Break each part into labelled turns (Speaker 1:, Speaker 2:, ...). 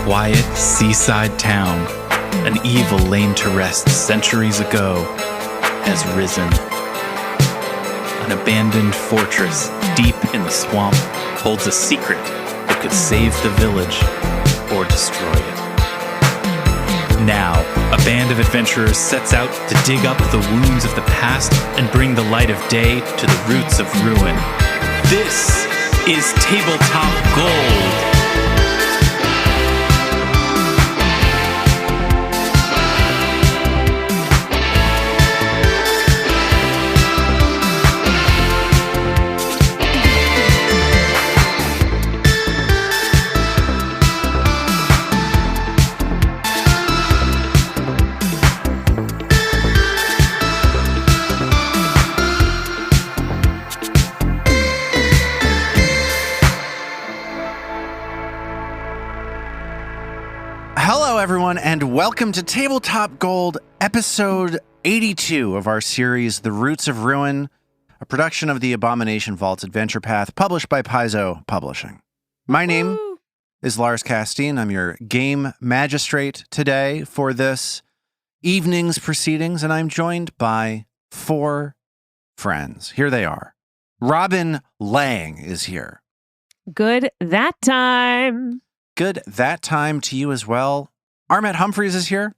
Speaker 1: quiet seaside town, an evil laid to rest centuries ago, has risen. An abandoned fortress deep in the swamp holds a secret that could save the village or destroy it. Now, a band of adventurers sets out to dig up the wounds of the past and bring the light of day to the roots of ruin. This is Tabletop Gold.
Speaker 2: Hello, everyone, and welcome to Tabletop Gold, episode 82 of our series, The Roots of Ruin, a production of the Abomination Vault's Adventure Path, published by Paizo Publishing. My name is Lars Casteen. I'm your game magistrate today for this evening's proceedings, and I'm joined by four friends. Here they are. Robin Lange is here.
Speaker 3: Good that time.
Speaker 2: Good that time to you as well. Armet Humphreys is here.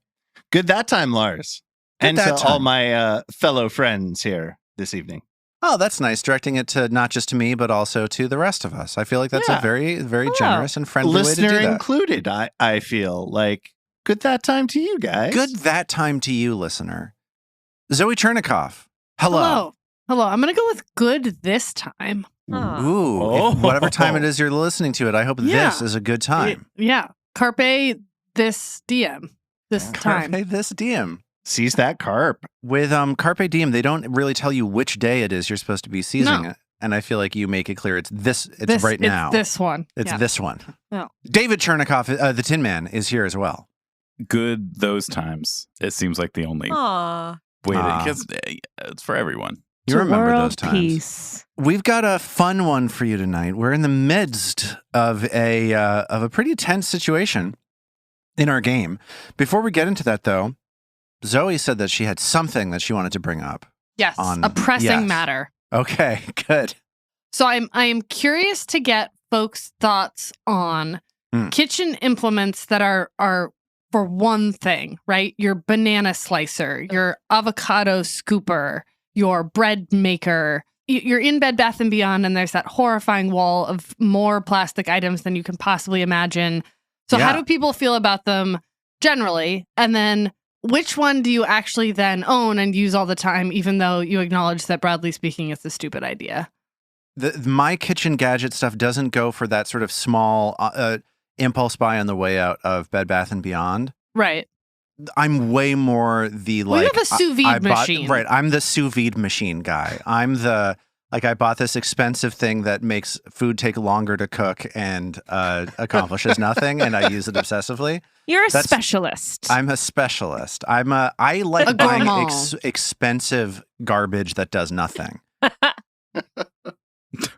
Speaker 4: Good that time, Lars.
Speaker 2: Good
Speaker 4: and
Speaker 2: that
Speaker 4: to all
Speaker 2: time.
Speaker 4: my fellow friends here this evening.
Speaker 2: Oh, that's nice. Directing it to not just to me, but also to the rest of us. I feel like that's a
Speaker 4: Yeah.
Speaker 2: very, very generous and friendly
Speaker 4: Listener
Speaker 2: way to do that.
Speaker 4: included, I feel like. Good that time to you guys.
Speaker 2: Good that time to you, listener. Zoe Chernicoff. Hello.
Speaker 5: Hello. I'm going to go with good this time.
Speaker 2: Ooh.
Speaker 4: Oh.
Speaker 2: Whatever time it is you're listening to it, I hope
Speaker 5: Yeah.
Speaker 2: this is a good time.
Speaker 5: Yeah. Carpe this DM this time.
Speaker 2: Carpe this diem.
Speaker 4: Seize that carp.
Speaker 2: With Carpe Diem, they don't really tell you which day it is you're supposed to be seizing
Speaker 5: No.
Speaker 2: it. And I feel like you make it clear it's right now.
Speaker 5: It's this one.
Speaker 2: It's
Speaker 5: Yeah.
Speaker 2: this one.
Speaker 5: Oh.
Speaker 2: David Chernicoff, the Tin Man, is here as well.
Speaker 1: Good those times. It seems like the only
Speaker 3: Aw.
Speaker 1: way
Speaker 2: Aw.
Speaker 1: because it's for everyone.
Speaker 2: You
Speaker 3: To
Speaker 2: remember
Speaker 3: world
Speaker 2: those times.
Speaker 3: peace.
Speaker 2: We've got a fun one for you tonight. We're in the midst of a pretty tense situation in our game. Before we get into that, though, Zoe said that she had something that she wanted to bring up.
Speaker 5: Yes.
Speaker 2: on-
Speaker 5: A pressing
Speaker 2: yes.
Speaker 5: matter.
Speaker 2: Okay, good.
Speaker 5: So I am curious to get folks' thoughts on kitchen implements that are for one thing, right? Your banana slicer, your avocado scooper, your bread maker. You're in Bed Bath & Beyond, and there's that horrifying wall of more plastic items than you can possibly imagine. So
Speaker 2: Yeah.
Speaker 5: how do people feel about them generally? And then which one do you actually then own and use all the time, even though you acknowledge that, broadly speaking, it's a stupid idea?
Speaker 2: My kitchen gadget stuff doesn't go for that sort of small impulse buy on the way out of Bed Bath & Beyond.
Speaker 5: Right.
Speaker 2: I'm way more the
Speaker 5: Well, you
Speaker 2: like
Speaker 5: have a sous vide machine.
Speaker 2: Right, I'm the sous vide machine guy. I'm the I bought this expensive thing that makes food take longer to cook and accomplishes nothing, and I use it obsessively.
Speaker 3: You're a
Speaker 2: That's-
Speaker 3: specialist.
Speaker 2: I'm a specialist. I like
Speaker 5: A
Speaker 2: buying
Speaker 5: gourmand.
Speaker 2: expensive garbage that does nothing.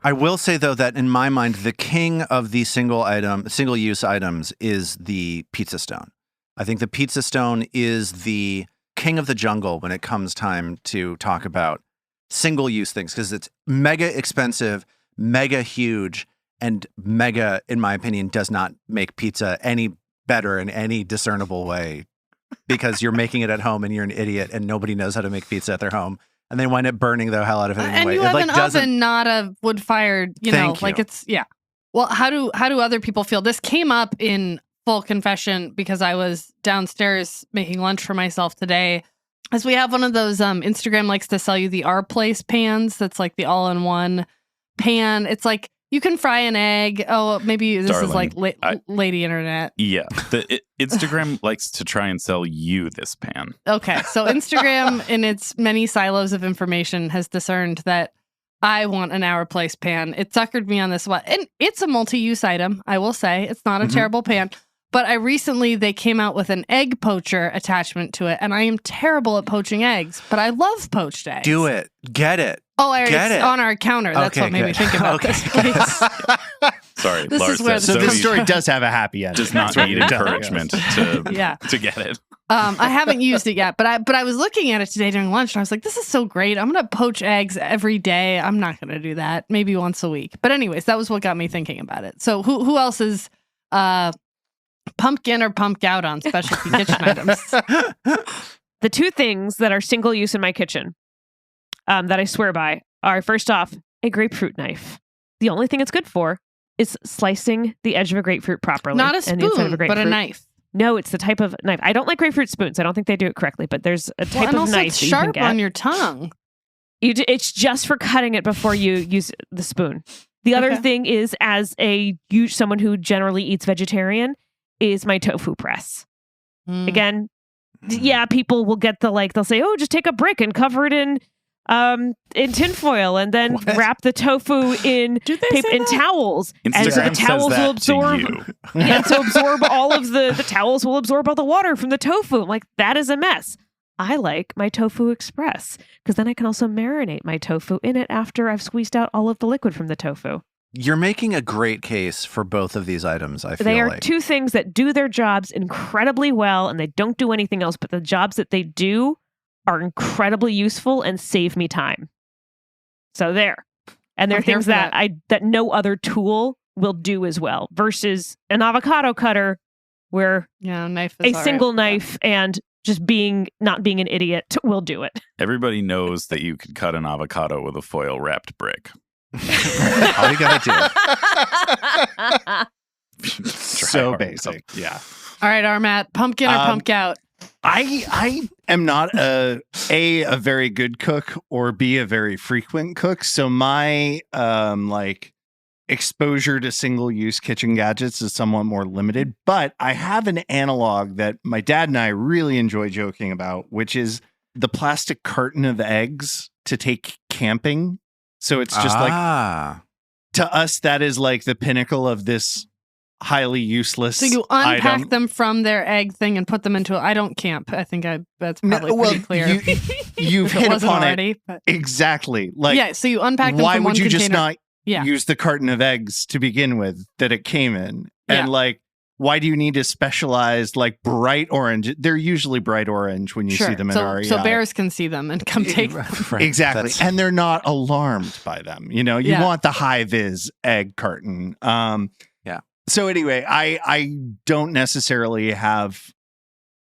Speaker 2: I will say though that in my mind, the king of the single use items is the pizza stone. I think the pizza stone is the king of the jungle when it comes time to talk about single use things, because it's mega expensive, mega huge, and mega, in my opinion, does not make pizza any better in any discernible way, because you're making it at home and you're an idiot and nobody knows how to make pizza at their home. And they wind up burning the hell out of it anyway.
Speaker 5: And you
Speaker 2: It,
Speaker 5: have
Speaker 2: like,
Speaker 5: an
Speaker 2: doesn't-
Speaker 5: oven, not a wood-fired, you know,
Speaker 2: Thank
Speaker 5: like
Speaker 2: you.
Speaker 5: it's, yeah. Well, how do other people feel? This came up in full confession because I was downstairs making lunch for myself today. As we have one of those, Instagram likes to sell you the Our Place pans. That's like the all-in-one pan. It's like, you can fry an egg. Oh, maybe this is like
Speaker 1: Darling,
Speaker 5: lady internet.
Speaker 1: Yeah. Instagram likes to try and sell you this pan.
Speaker 5: Okay, so Instagram, in its many silos of information, has discerned that I want an Our Place pan. It suckered me on this one. And it's a multi-use item, I will say. It's not a terrible pan. But they came out with an egg poacher attachment to it, and I am terrible at poaching eggs, but I love poached eggs.
Speaker 2: Do it. Get it.
Speaker 5: Oh,
Speaker 2: Get
Speaker 5: it's
Speaker 2: it.
Speaker 5: on our counter. That's
Speaker 2: Okay,
Speaker 5: what made me
Speaker 2: good.
Speaker 5: think about
Speaker 2: Okay.
Speaker 5: this place.
Speaker 1: Sorry,
Speaker 5: This
Speaker 1: Lars
Speaker 5: is where
Speaker 1: said
Speaker 4: So
Speaker 5: the
Speaker 4: this
Speaker 1: Zoe
Speaker 4: story does have a happy ending.
Speaker 1: does not
Speaker 4: That's what
Speaker 1: need
Speaker 4: it does,
Speaker 1: encouragement
Speaker 4: yes.
Speaker 1: to get it.
Speaker 5: I haven't used it yet, but I was looking at it today during lunch and I was like, this is so great. I'm gonna poach eggs every day. I'm not gonna do that. Maybe once a week. But anyways, that was what got me thinking about it. So who else is pumpkin or pumped out on specialty kitchen items?
Speaker 3: The two things that are single use in my kitchen that I swear by are, first off, a grapefruit knife. The only thing it's good for is slicing the edge of a grapefruit properly.
Speaker 5: Not a
Speaker 3: and the inside of
Speaker 5: spoon, but a knife.
Speaker 3: No, it's the type of knife. I don't like grapefruit spoons. I don't think they do it correctly, but there's a type
Speaker 5: and
Speaker 3: of
Speaker 5: also
Speaker 3: knife
Speaker 5: it's
Speaker 3: that you can
Speaker 5: sharp
Speaker 3: get.
Speaker 5: on your tongue.
Speaker 3: It's just for cutting it before you use the spoon. The other
Speaker 5: Okay.
Speaker 3: thing is, as someone who generally eats vegetarian, is my tofu press.
Speaker 5: Mm.
Speaker 3: Again, yeah, people will get they'll say, oh, just take a brick and cover it in tinfoil and then
Speaker 2: What?
Speaker 3: wrap the tofu in
Speaker 5: Do they
Speaker 3: paper
Speaker 5: say
Speaker 3: in
Speaker 5: that?
Speaker 3: towels. And so the
Speaker 1: Instagram says
Speaker 3: towels will
Speaker 1: that
Speaker 3: absorb.
Speaker 1: to you.
Speaker 3: Yeah, so absorb all of the towels will absorb all the water from the tofu. I'm like, that is a mess. I like my tofu express because then I can also marinate my tofu in it after I've squeezed out all of the liquid from the tofu.
Speaker 2: You're making a great case for both of these items, I feel
Speaker 3: They are
Speaker 2: like.
Speaker 3: two things that do their jobs incredibly well and they don't do anything else, but the jobs that they do are incredibly useful and save me time. So there. And they're
Speaker 5: I'm here
Speaker 3: things
Speaker 5: for
Speaker 3: that that no other tool will do as well versus an avocado cutter where
Speaker 5: Yeah, knife is
Speaker 3: a
Speaker 5: all right.
Speaker 3: single knife and just not being an idiot will do it.
Speaker 1: Everybody knows that you could cut an avocado with a foil wrapped brick.
Speaker 2: All you gotta do.
Speaker 4: So
Speaker 1: hard.
Speaker 4: basic. Yeah.
Speaker 5: All right, Armat, pumpkin or pumped out?
Speaker 4: I am not a very good cook or B, a very frequent cook. So my exposure to single use kitchen gadgets is somewhat more limited, but I have an analog that my dad and I really enjoy joking about, which is the plastic carton of eggs to take camping. So it's just like, to us, that is like the pinnacle of this highly useless
Speaker 5: So you unpack
Speaker 4: item.
Speaker 5: them from their egg thing and put them into I don't camp. I think that's probably pretty clear.
Speaker 4: You've
Speaker 5: If it
Speaker 4: hit
Speaker 5: wasn't
Speaker 4: upon
Speaker 5: already,
Speaker 4: it
Speaker 5: but
Speaker 4: exactly. Like,
Speaker 5: yeah, so you unpack them
Speaker 4: why
Speaker 5: from
Speaker 4: would
Speaker 5: one
Speaker 4: you
Speaker 5: container.
Speaker 4: just not
Speaker 5: Yeah.
Speaker 4: use the carton of eggs to begin with that it came in?
Speaker 5: Yeah.
Speaker 4: And like, why do you need a specialized like bright orange? They're usually bright orange when you
Speaker 5: Sure.
Speaker 4: see them in
Speaker 5: so,
Speaker 4: REI.
Speaker 5: so bears can see them and come take them.
Speaker 2: Right.
Speaker 4: Exactly.
Speaker 2: That's-
Speaker 4: And they're not alarmed by them. You know, you
Speaker 5: Yeah.
Speaker 4: want the high vis egg carton.
Speaker 2: Yeah.
Speaker 4: So anyway, I don't necessarily have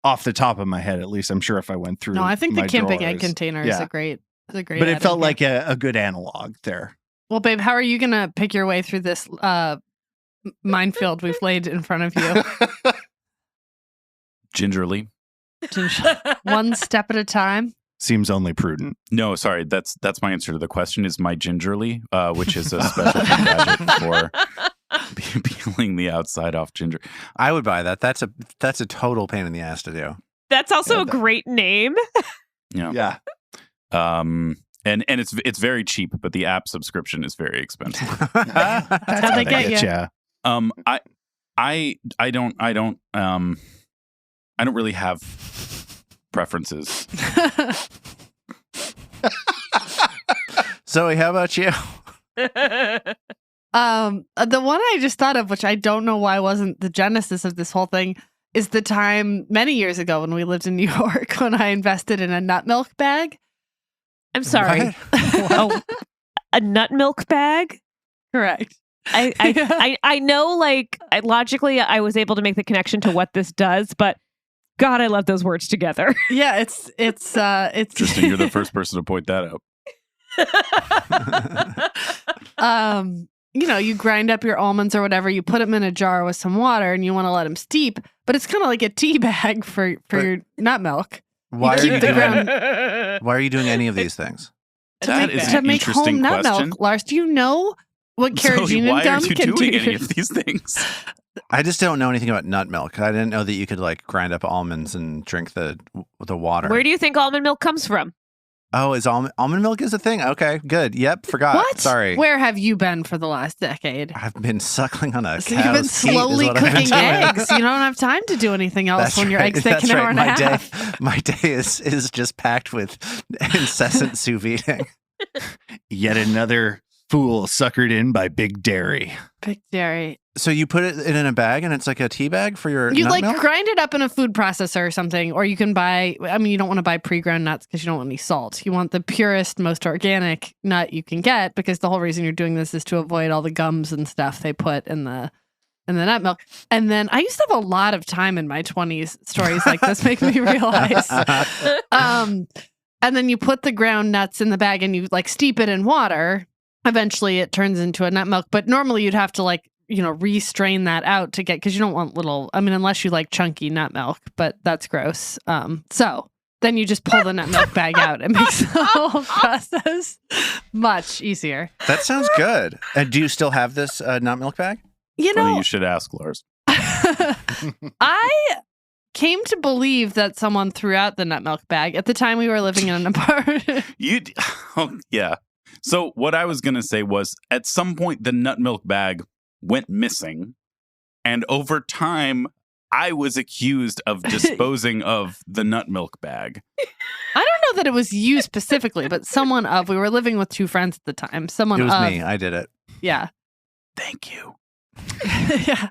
Speaker 4: off the top of my head, at least I'm sure if I went through.
Speaker 5: No, I think the
Speaker 4: my
Speaker 5: camping egg
Speaker 4: drawers.
Speaker 5: container is
Speaker 4: Yeah.
Speaker 5: a great
Speaker 4: But it
Speaker 5: item
Speaker 4: felt
Speaker 5: here.
Speaker 4: like a good analog there.
Speaker 5: Well, babe, how are you gonna pick your way through this minefield we've laid in front of you?
Speaker 1: Gingerly.
Speaker 5: One step at a time.
Speaker 4: Seems only prudent.
Speaker 1: No, sorry. That's my answer to the question is my gingerly, which is a specialty gadget for peeling the outside off ginger.
Speaker 2: I would buy that. That's a total pain in the ass to do.
Speaker 3: That's also
Speaker 4: Yeah,
Speaker 3: a great name.
Speaker 4: Yeah.
Speaker 1: And it's very cheap, but the app subscription is very expensive.
Speaker 4: That's
Speaker 5: how they get
Speaker 4: ya.
Speaker 1: I don't really have preferences.
Speaker 2: Zoe, how about you?
Speaker 5: The one I just thought of, which I don't know why wasn't the genesis of this whole thing, is the time many years ago when we lived in New York when I invested in a nut milk bag.
Speaker 3: I'm sorry.
Speaker 2: What?
Speaker 3: Oh, a nut milk bag?
Speaker 5: Correct.
Speaker 3: I know, like, logically, I was able to make the connection to what this does, but God, I love those words together.
Speaker 5: Yeah, it's
Speaker 1: Interesting. You're the first person to point that out.
Speaker 5: you know, you grind up your almonds or whatever, you put them in a jar with some water and you want to let them steep, but it's kind of like a tea bag for your nut milk.
Speaker 2: Why are
Speaker 5: keep
Speaker 2: you
Speaker 5: the
Speaker 2: doing?
Speaker 5: ground-
Speaker 2: Why are you doing any of these things?
Speaker 1: That is
Speaker 5: to
Speaker 1: an
Speaker 5: make
Speaker 1: interesting
Speaker 5: home nut
Speaker 1: question.
Speaker 5: milk. Lars, do you know what
Speaker 1: Zoe,
Speaker 5: carrageenan
Speaker 1: why are
Speaker 5: gum
Speaker 1: you
Speaker 5: can
Speaker 1: doing
Speaker 5: do?
Speaker 1: any of these things?
Speaker 2: I just don't know anything about nut milk. I didn't know that you could like grind up almonds and drink the water.
Speaker 3: Where do you think almond milk comes from?
Speaker 2: Oh, is almond milk is a thing? Okay, good. Yep, forgot.
Speaker 5: What?
Speaker 2: Sorry.
Speaker 5: Where have you been for the last decade?
Speaker 2: I've been suckling on a
Speaker 5: So you've been
Speaker 2: cow's teat is
Speaker 5: slowly
Speaker 2: what I've been
Speaker 5: cooking
Speaker 2: doing.
Speaker 5: eggs. You don't have time to do anything else
Speaker 2: That's
Speaker 5: when your
Speaker 2: right.
Speaker 5: eggs take
Speaker 2: That's
Speaker 5: an
Speaker 2: right.
Speaker 5: hour and a half.
Speaker 2: My day is just packed with incessant sous videing.
Speaker 4: Yet another Fool suckered in by Big Dairy.
Speaker 5: Big dairy.
Speaker 2: So you put it in a bag and it's like a tea bag for your
Speaker 5: You
Speaker 2: nut
Speaker 5: like
Speaker 2: milk?
Speaker 5: grind it up in a food processor or something, or you can buy, I mean, you don't want to buy pre-ground nuts because you don't want any salt. You want the purest, most organic nut you can get, because the whole reason you're doing this is to avoid all the gums and stuff they put in the nut milk. And then I used to have a lot of time in my 20s. Stories like this make me realize. And then you put the ground nuts in the bag and you like steep it in water. Eventually it turns into a nut milk, but normally you'd have to like, restrain that out to get, because you don't want little, I mean, unless you like chunky nut milk, but that's gross. So then you just pull the nut milk bag out. It makes the whole process much easier.
Speaker 2: That sounds good. And do you still have this nut milk bag?
Speaker 6: Funny you should ask, Lars.
Speaker 5: I came to believe that someone threw out the nut milk bag at the time we were living in an apartment.
Speaker 6: Yeah. So what I was going to say was, at some point, the nut milk bag went missing. And over time, I was accused of disposing of the nut milk bag.
Speaker 5: I don't know that it was you specifically, but we were living with two friends at the time.
Speaker 2: It was me. I did it.
Speaker 5: Yeah.
Speaker 6: Thank you.
Speaker 5: Yeah.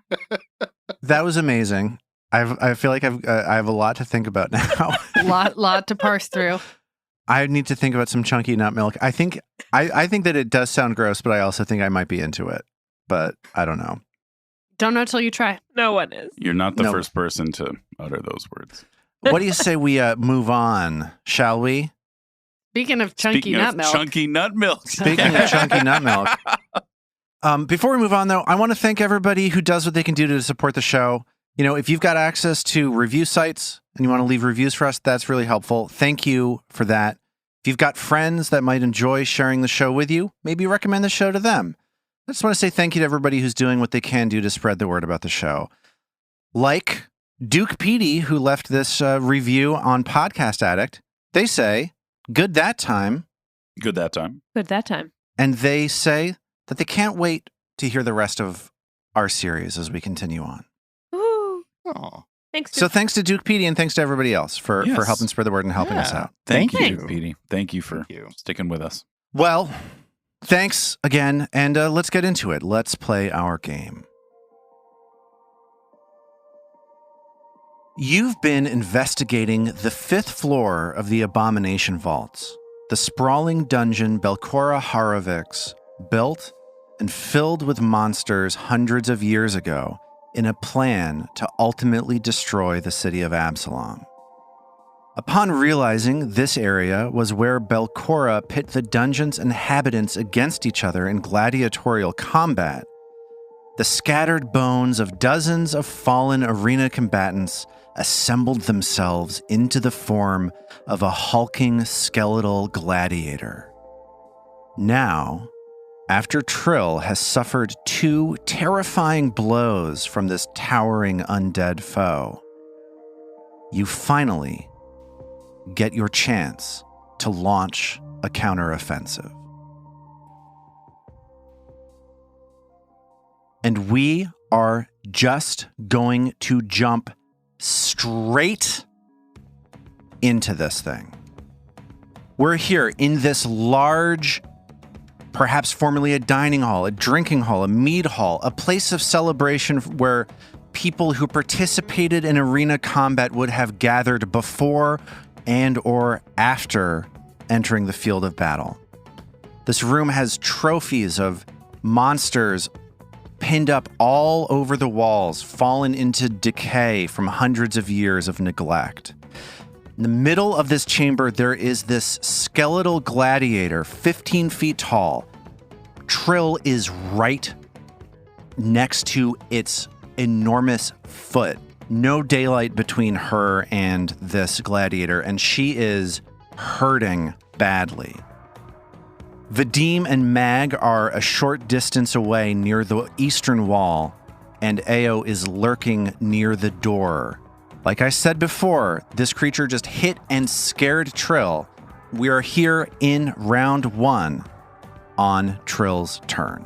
Speaker 2: That was amazing. I feel like I have a lot to think about now.
Speaker 5: lot to parse through.
Speaker 2: I need to think about some chunky nut milk. I think that it does sound gross, but I also think I might be into it. But I don't know.
Speaker 5: Don't know till you try.
Speaker 3: No one is.
Speaker 6: You're not the first person to utter those words.
Speaker 2: What do you say we move on, shall we?
Speaker 5: Speaking of chunky nut milk.
Speaker 6: Chunky nut milk.
Speaker 2: Speaking of chunky nut milk. Before we move on, though, I want to thank everybody who does what they can do to support the show. If you've got access to review sites and you want to leave reviews for us, that's really helpful. Thank you for that. If you've got friends that might enjoy sharing the show with you, maybe recommend the show to them. I just want to say thank you to everybody who's doing what they can do to spread the word about the show. Like Duke Petey, who left this review on Podcast Addict. They say, good that time.
Speaker 6: Good that time.
Speaker 3: Good that time.
Speaker 2: And they say that they can't wait to hear the rest of our series as we continue on.
Speaker 3: Ooh.
Speaker 4: Oh,
Speaker 3: Thanks.
Speaker 2: So thanks to Duke Petey and thanks to everybody else for
Speaker 6: Yes.
Speaker 2: helping spread the word and helping us
Speaker 4: Yeah.
Speaker 2: out.
Speaker 6: Thank you,
Speaker 5: Thanks.
Speaker 6: Petey. Thank you for
Speaker 4: Thank you.
Speaker 6: sticking with us.
Speaker 2: Well, thanks again, and let's get into it. Let's play our game. You've been investigating the 5th floor of the Abomination Vaults, the sprawling dungeon Belcora Harovix built and filled with monsters hundreds of years ago in a plan to ultimately destroy the city of Absalom. Upon realizing this area was where Belcora pit the dungeon's inhabitants against each other in gladiatorial combat, the scattered bones of dozens of fallen arena combatants assembled themselves into the form of a hulking skeletal gladiator. Now, after Trill has suffered 2 terrifying blows from this towering undead foe, you finally get your chance to launch a counteroffensive. And we are just going to jump straight into this thing. We're here in this large, perhaps formerly a dining hall, a drinking hall, a mead hall, a place of celebration where people who participated in arena combat would have gathered before and or after entering the field of battle. This room has trophies of monsters pinned up all over the walls, fallen into decay from hundreds of years of neglect. In the middle of this chamber, there is this skeletal gladiator, 15 feet tall. Trill is right next to its enormous foot. No daylight between her and this gladiator, and she is hurting badly. Vadim and Mag are a short distance away near the eastern wall, and Ao is lurking near the door. Like I said before, this creature just hit and scared Trill. We are here in round 1 on Trill's turn.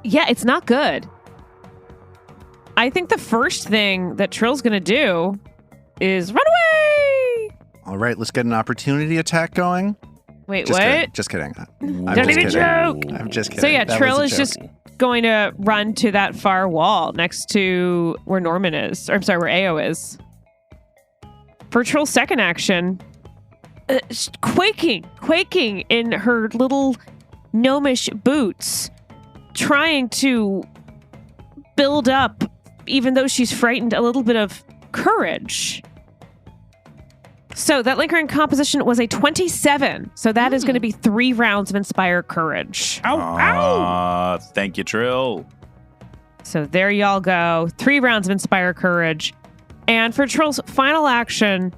Speaker 3: Yeah, it's not good. I think the first thing that Trill's going to do is run away.
Speaker 2: All right, let's get an opportunity attack going.
Speaker 3: Wait,
Speaker 2: Just
Speaker 3: what?
Speaker 2: kidding. Just kidding. I'm
Speaker 3: Don't
Speaker 2: just
Speaker 3: even
Speaker 2: kidding.
Speaker 3: joke.
Speaker 2: I'm just kidding.
Speaker 3: So yeah,
Speaker 2: That
Speaker 3: Trill
Speaker 2: was
Speaker 3: is
Speaker 2: a
Speaker 3: just
Speaker 2: joke.
Speaker 3: going to run to that far wall next to where Norman is. Or I'm sorry, where Ao is. For Trill's second action, quaking in her little gnomish boots, trying to build up, even though she's frightened, a little bit of courage. So that lingering composition was a 27. So that is going to be 3 rounds of Inspire Courage.
Speaker 6: Ow! Thank you, Trill.
Speaker 3: So there y'all go. 3 rounds of Inspire Courage. And for Trill's final action,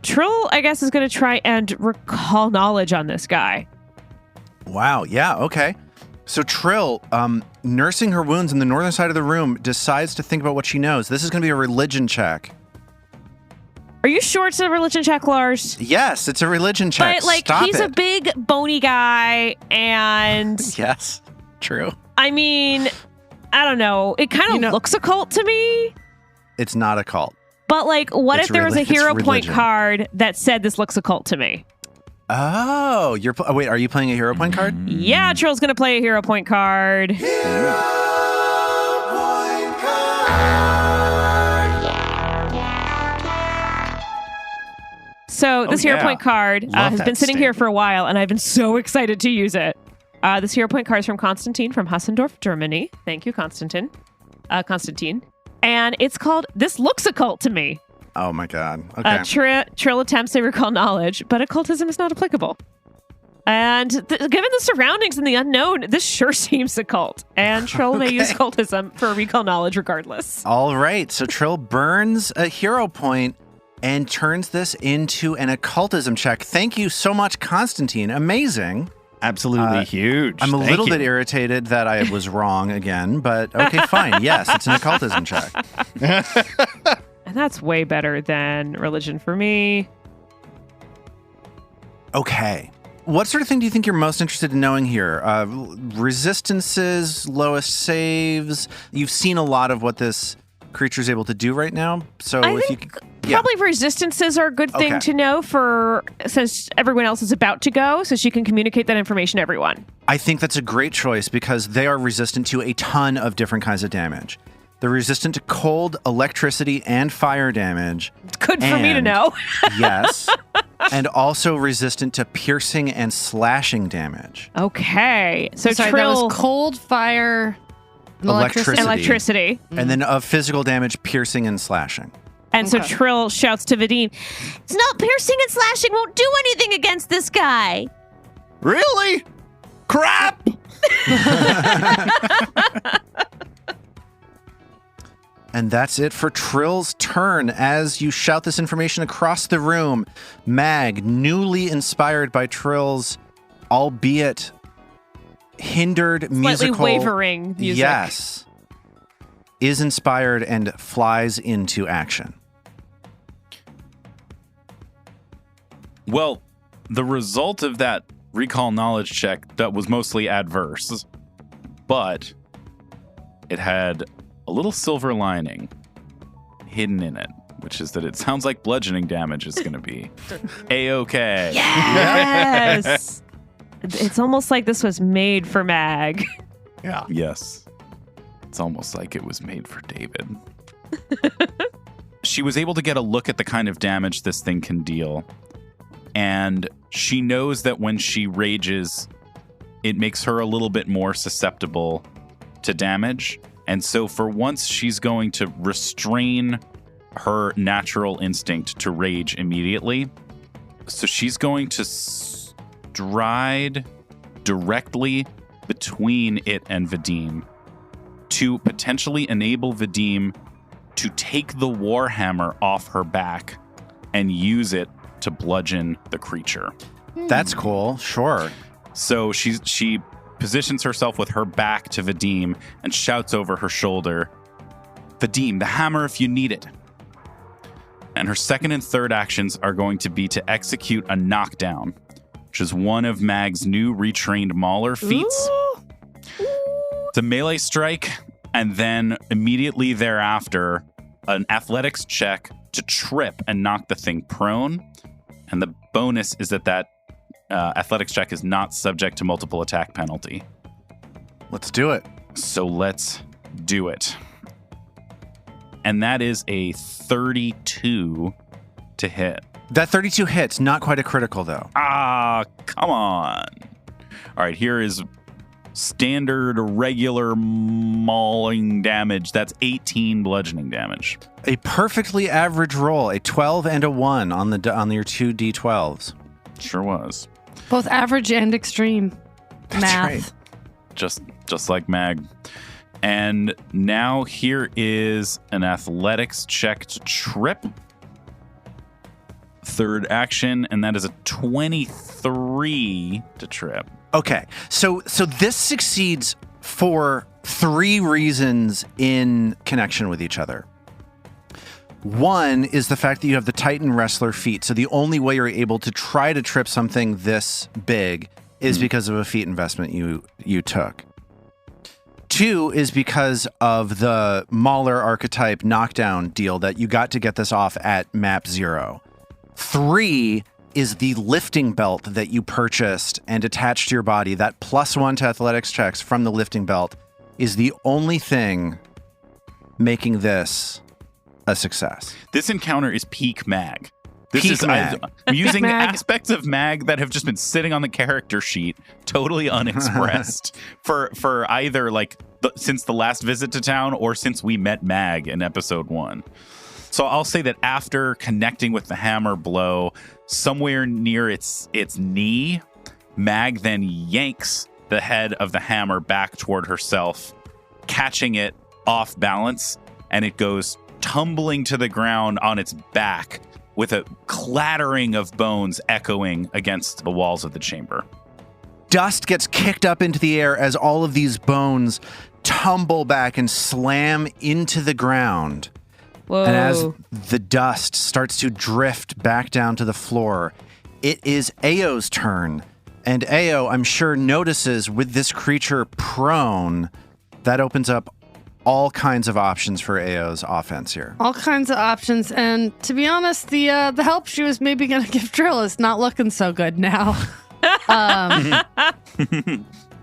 Speaker 3: Trill, I guess, is going to try and recall knowledge on this guy.
Speaker 2: Wow. Yeah. Okay. So Trill, nursing her wounds in the northern side of the room, decides to think about what she knows. This is going to be a religion check.
Speaker 3: Are you sure it's a religion check, Lars?
Speaker 2: Yes, it's a religion check.
Speaker 3: But, like,
Speaker 2: Stop
Speaker 3: he's a
Speaker 2: it.
Speaker 3: big, bony guy, and...
Speaker 2: Yes. True.
Speaker 3: I mean, I don't know. It kind of looks occult to me.
Speaker 2: It's not a cult.
Speaker 3: But, like, what
Speaker 2: It's
Speaker 3: if there was a
Speaker 2: it's
Speaker 3: hero point
Speaker 2: religion.
Speaker 3: card that said this looks occult to me?
Speaker 2: Oh, wait, are you playing a hero point card?
Speaker 3: Yeah, Trill's going to play a hero point card. So this hero point card
Speaker 4: Love
Speaker 3: has
Speaker 4: that
Speaker 3: been sitting here
Speaker 4: stamp.
Speaker 3: for a while, and I've been so excited to use it. This hero point card is from Konstantin from Hussendorf, Germany. Thank you, Konstantin. Konstantin. And it's called This Looks Occult to Me.
Speaker 2: Oh my God. Okay.
Speaker 3: Trill attempts to recall knowledge, but occultism is not applicable. And given the surroundings and the unknown, this sure seems occult. And Trill may use occultism for recall knowledge regardless.
Speaker 2: All right. So Trill burns a hero point and turns this into an occultism check. Thank you so much, Constantine. Amazing.
Speaker 4: Absolutely huge.
Speaker 2: I'm a
Speaker 4: Thank
Speaker 2: little
Speaker 4: you.
Speaker 2: bit irritated that I was wrong again, but okay, fine. Yes, it's an occultism check.
Speaker 3: And that's way better than religion for me.
Speaker 2: Okay. What sort of thing do you think you're most interested in knowing here? Resistances, lowest saves. You've seen a lot of what this creature is able to do right now. So
Speaker 3: I
Speaker 2: if
Speaker 3: think
Speaker 2: you could, yeah.
Speaker 3: probably resistances are a good thing
Speaker 2: Okay.
Speaker 3: to know for since everyone else is about to go, so she can communicate that information to everyone.
Speaker 2: I think that's a great choice because they are resistant to a ton of different kinds of damage. They're resistant to cold, electricity, and fire damage.
Speaker 3: It's good for me to
Speaker 2: And-
Speaker 3: know.
Speaker 2: Yes. And also resistant to piercing and slashing damage.
Speaker 3: Okay. So
Speaker 5: Sorry,
Speaker 3: Trill
Speaker 5: that was cold, fire, and
Speaker 2: Electricity.
Speaker 3: and electricity.
Speaker 2: And then of physical damage, piercing and slashing.
Speaker 3: And so
Speaker 5: Okay.
Speaker 3: Trill shouts to Vadim,
Speaker 7: It's not piercing and slashing won't do anything against this guy.
Speaker 4: Really? Crap!
Speaker 2: And that's it for Trill's turn. As you shout this information across the room, Mag, newly inspired by Trill's, albeit hindered
Speaker 3: slightly
Speaker 2: musical...
Speaker 3: wavering music.
Speaker 2: Yes. Is inspired and flies into action.
Speaker 6: Well, the result of that recall knowledge check that was mostly adverse, but it had a little silver lining hidden in it, which is that it sounds like bludgeoning damage is going to be A-okay.
Speaker 3: Yes. It's almost like this was made for Mag.
Speaker 4: Yeah.
Speaker 6: Yes. It's almost like it was made for David. She was able to get a look at the kind of damage this thing can deal. And she knows that when she rages, it makes her a little bit more susceptible to damage. And so for once, she's going to restrain her natural instinct to rage immediately. So she's going to stride directly between it and Vadim to potentially enable Vadim to take the warhammer off her back and use it to bludgeon the creature.
Speaker 2: That's cool. Sure.
Speaker 6: So she positions herself with her back to Vadim and shouts over her shoulder, "Vadim, the hammer if you need it." And her second and third actions are going to be to execute a knockdown, which is one of Mag's new retrained Mauler feats. It's a melee strike, and then immediately thereafter, an athletics check to trip and knock the thing prone. And the bonus is that athletics check is not subject to multiple attack penalty.
Speaker 2: Let's do it.
Speaker 6: So let's do it. And that is a 32 to hit.
Speaker 2: That 32 hits, not quite a critical though.
Speaker 6: Ah, come on. All right, here is standard regular mauling damage. That's 18 bludgeoning damage.
Speaker 2: A perfectly average roll, a 12 and a 1 on your 2d12s.
Speaker 6: Sure was.
Speaker 5: Both average and extreme.
Speaker 2: That's
Speaker 5: Math.
Speaker 2: right.
Speaker 6: Just like Mag. And now here is an athletics check to trip. Third action, and that is a 23 to trip.
Speaker 2: Okay, so this succeeds for 3 reasons in connection with each other. One is the fact that you have the Titan wrestler feat, so the only way you're able to try to trip something this big is because of a feat investment you took. 2 is because of the Mauler archetype knockdown deal that you got to get this off at map 0. 3 is the lifting belt that you purchased and attached to your body. That +1 to athletics checks from the lifting belt is the only thing making this a success.
Speaker 6: This encounter is peak Mag.
Speaker 2: Mag.
Speaker 6: I'm using
Speaker 5: Mag.
Speaker 6: aspects of Mag that have just been sitting on the character sheet, totally unexpressed, for either since the last visit to town or since we met Mag in episode 1. So I'll say that after connecting with the hammer blow, somewhere near its knee, Mag then yanks the head of the hammer back toward herself, catching it off balance, and it goes tumbling to the ground on its back with a clattering of bones echoing against the walls of the chamber.
Speaker 2: Dust gets kicked up into the air as all of these bones tumble back and slam into the ground.
Speaker 3: Whoa.
Speaker 2: And as the dust starts to drift back down to the floor, it is Ao's turn. And Ao, I'm sure, notices with this creature prone, that opens up all kinds of options for Ao's offense here.
Speaker 5: All kinds of options. And to be honest, the help she was maybe going to give Drill is not looking so good now.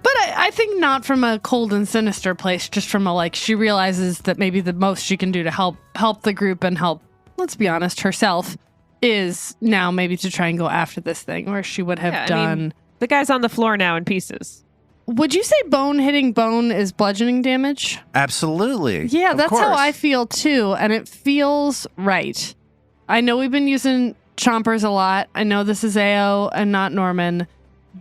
Speaker 5: But I think not from a cold and sinister place, just from a she realizes that maybe the most she can do to help the group and help, let's be honest, herself, is now maybe to try and go after this thing where she would have done.
Speaker 3: I mean, the guy's on the floor now in pieces.
Speaker 5: Would you say bone hitting bone is bludgeoning damage?
Speaker 2: Absolutely.
Speaker 5: Yeah,
Speaker 2: Of
Speaker 5: that's
Speaker 2: course.
Speaker 5: how I feel too, and it feels right. I know we've been using chompers a lot. I know this is Ao and not Norman,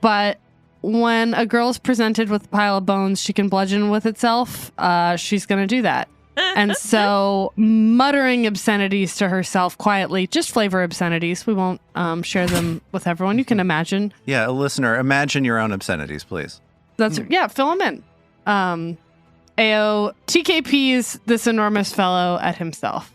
Speaker 5: but when a girl's presented with a pile of bones she can bludgeon with itself, she's going to do that. And so muttering obscenities to herself quietly, just flavor obscenities. We won't share them with everyone. You can imagine.
Speaker 2: Yeah, a listener, imagine your own obscenities, please.
Speaker 5: That's fill them in. Ao TKPs this enormous fellow at himself.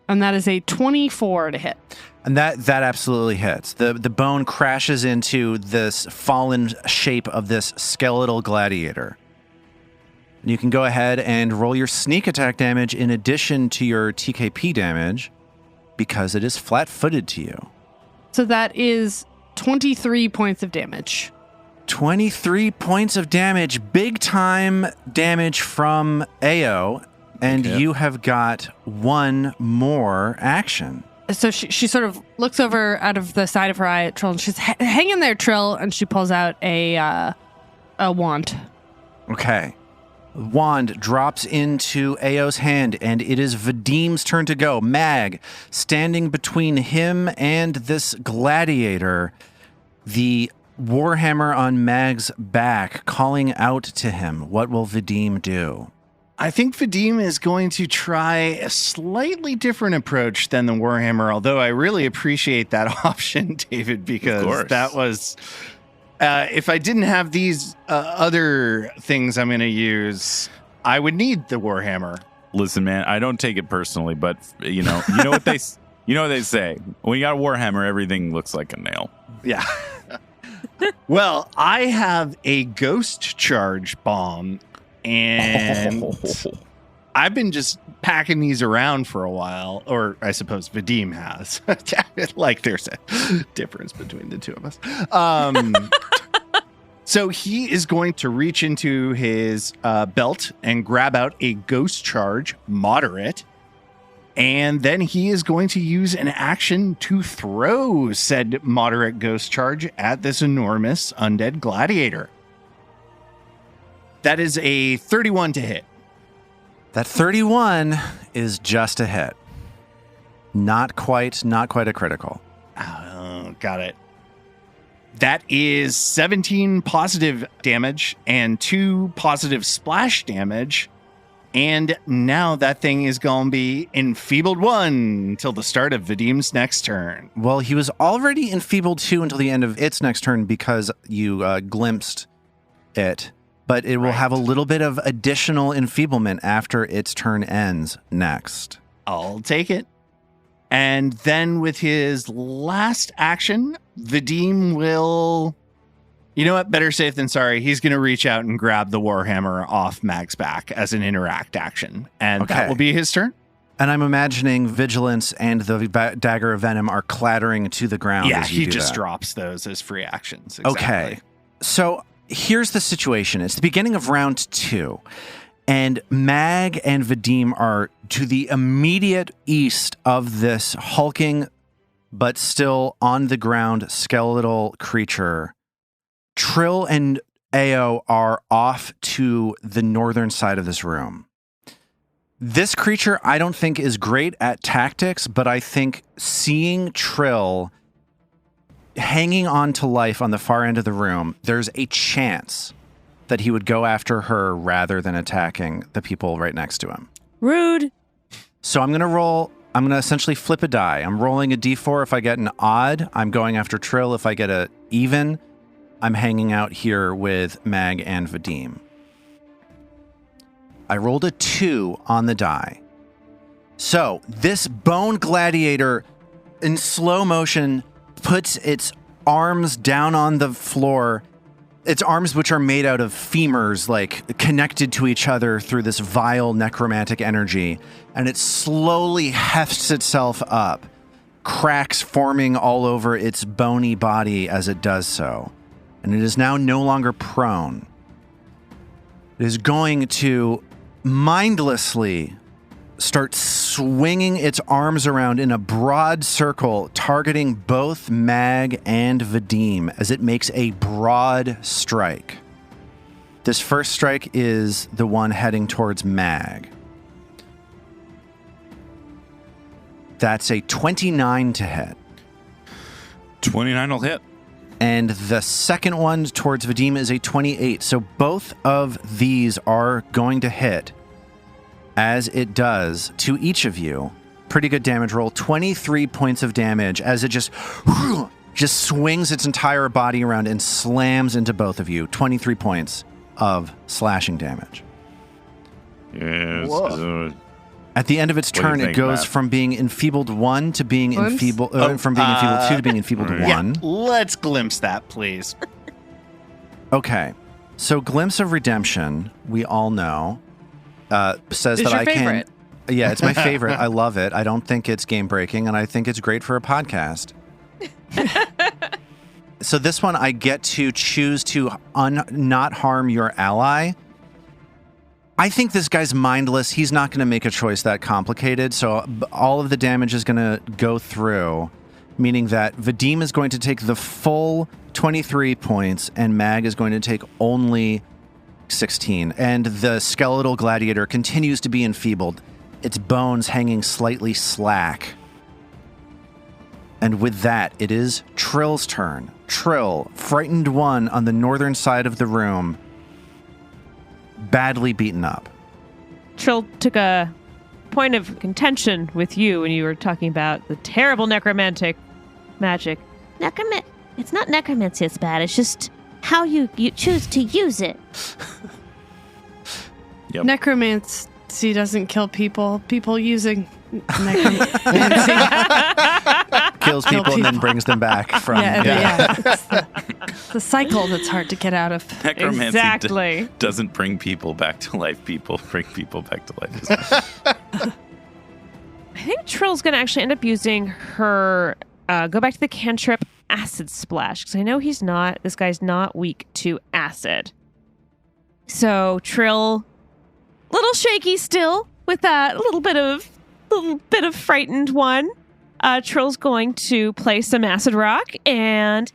Speaker 5: And that is a 24 to hit.
Speaker 2: And that absolutely hits. The bone crashes into this fallen shape of this skeletal gladiator. And you can go ahead and roll your sneak attack damage in addition to your TKP damage because it is flat-footed to you.
Speaker 5: So that is 23 points of damage.
Speaker 2: 23 points of damage, big time damage from Ao, and you have got one more action.
Speaker 5: So she sort of looks over out of the side of her eye at Trill, and she's hang in there, Trill, and she pulls out a wand.
Speaker 2: Okay. Wand drops into Ao's hand, and it is Vadim's turn to go. Mag, standing between him and this gladiator, the warhammer on Mag's back, calling out to him. What will Vadim do?
Speaker 4: I think Vadim is going to try a slightly different approach than the Warhammer, although I really appreciate that option, David, because that was... if I didn't have these other things I'm going to use, I would need the Warhammer.
Speaker 6: Listen, man, I don't take it personally, but you know what they say. When you got a Warhammer, everything looks like a nail.
Speaker 4: Yeah. Well, I have a ghost charge bomb, and I've been just packing these around for a while, or I suppose Vadim has. Like there's a difference between the two of us. So he is going to reach into his belt and grab out a Ghost Charge Moderate. And then he is going to use an action to throw said Moderate Ghost Charge at this enormous undead gladiator. That is a 31 to hit.
Speaker 2: That 31 is just a hit. Not quite a critical.
Speaker 4: Oh, got it. That is 17 positive damage and 2 positive splash damage. And now that thing is going to be enfeebled 1 until the start of Vadim's next turn.
Speaker 2: Well, he was already enfeebled 2 until the end of its next turn because you glimpsed it. But it will have a little bit of additional enfeeblement after its turn ends next.
Speaker 4: I'll take it. And then with his last action, Vadim will... You know what? Better safe than sorry. He's going to reach out and grab the Warhammer off Mag's back as an interact action. And that will be his turn.
Speaker 2: And I'm imagining Vigilance and the Dagger of Venom are clattering to the ground.
Speaker 4: Yeah,
Speaker 2: as you
Speaker 4: he
Speaker 2: do
Speaker 4: just
Speaker 2: that.
Speaker 4: drops those as free actions. Exactly.
Speaker 2: Okay. So here's the situation. It's the beginning of round 2. And Mag and Vadim are to the immediate east of this hulking, but still on the ground skeletal creature. Trill and Ao are off to the northern side of this room. This creature, I don't think, is great at tactics, but I think seeing Trill hanging on to life on the far end of the room, there's a chance that he would go after her rather than attacking the people right next to him.
Speaker 3: Rude.
Speaker 2: So I'm going to essentially flip a die. I'm rolling a d4. If I get an odd, I'm going after Trill. If I get a even, I'm hanging out here with Mag and Vadim. I rolled a 2 on the die. So this bone gladiator in slow motion puts its arms down on the floor. Its arms, which are made out of femurs, like connected to each other through this vile necromantic energy, and it slowly hefts itself up, cracks forming all over its bony body as it does so. And it is now no longer prone. It is going to mindlessly start swinging its arms around in a broad circle, targeting both Mag and Vadim as it makes a broad strike. This first strike is the one heading towards Mag. That's a 29 to hit.
Speaker 6: 29 will hit.
Speaker 2: And the second one towards Vadim is a 28. So both of these are going to hit. As it does to each of you, pretty good damage roll, 23 points of damage as it just swings its entire body around and slams into both of you. 23 points of slashing damage.
Speaker 6: Yes.
Speaker 2: At the end of its
Speaker 6: What do you
Speaker 2: turn, it
Speaker 6: think,
Speaker 2: goes
Speaker 6: Matt?
Speaker 2: from being enfeebled 1 to being enfeebled, from being enfeebled 2 to being enfeebled 1.
Speaker 4: Yeah, let's glimpse that, please.
Speaker 2: Okay, so Glimpse of Redemption, we all know, says
Speaker 5: It's
Speaker 2: that
Speaker 5: your
Speaker 2: I
Speaker 5: favorite.
Speaker 2: can. Yeah, it's my favorite. I love it. I don't think it's game breaking, and I think it's great for a podcast. So this one, I get to choose to not harm your ally. I think this guy's mindless. He's not going to make a choice that complicated. So all of the damage is going to go through, meaning that Vadim is going to take the full 23 points and Mag is going to take only 16. And the skeletal gladiator continues to be enfeebled, its bones hanging slightly slack. And with that, it is Trill's turn. Trill, frightened 1 on the northern side of the room, badly beaten up.
Speaker 3: Trill took a point of contention with you when you were talking about the terrible necromantic magic.
Speaker 7: It's not necromancy that's bad. It's just how you choose to use it.
Speaker 6: Yep.
Speaker 5: Necromancy doesn't kill people. People using necromancy.
Speaker 2: kills people and then brings them back from.
Speaker 5: It's the cycle that's hard to get out of.
Speaker 6: Necromancy
Speaker 3: Exactly.
Speaker 6: doesn't bring people back to life. People bring people back to life.
Speaker 3: I think Trill's going to actually end up using her, go back to the cantrip acid splash, because I know this guy's not weak to acid. So Trill, little shaky still with that little bit of frightened one. Trill's going to play some acid rock and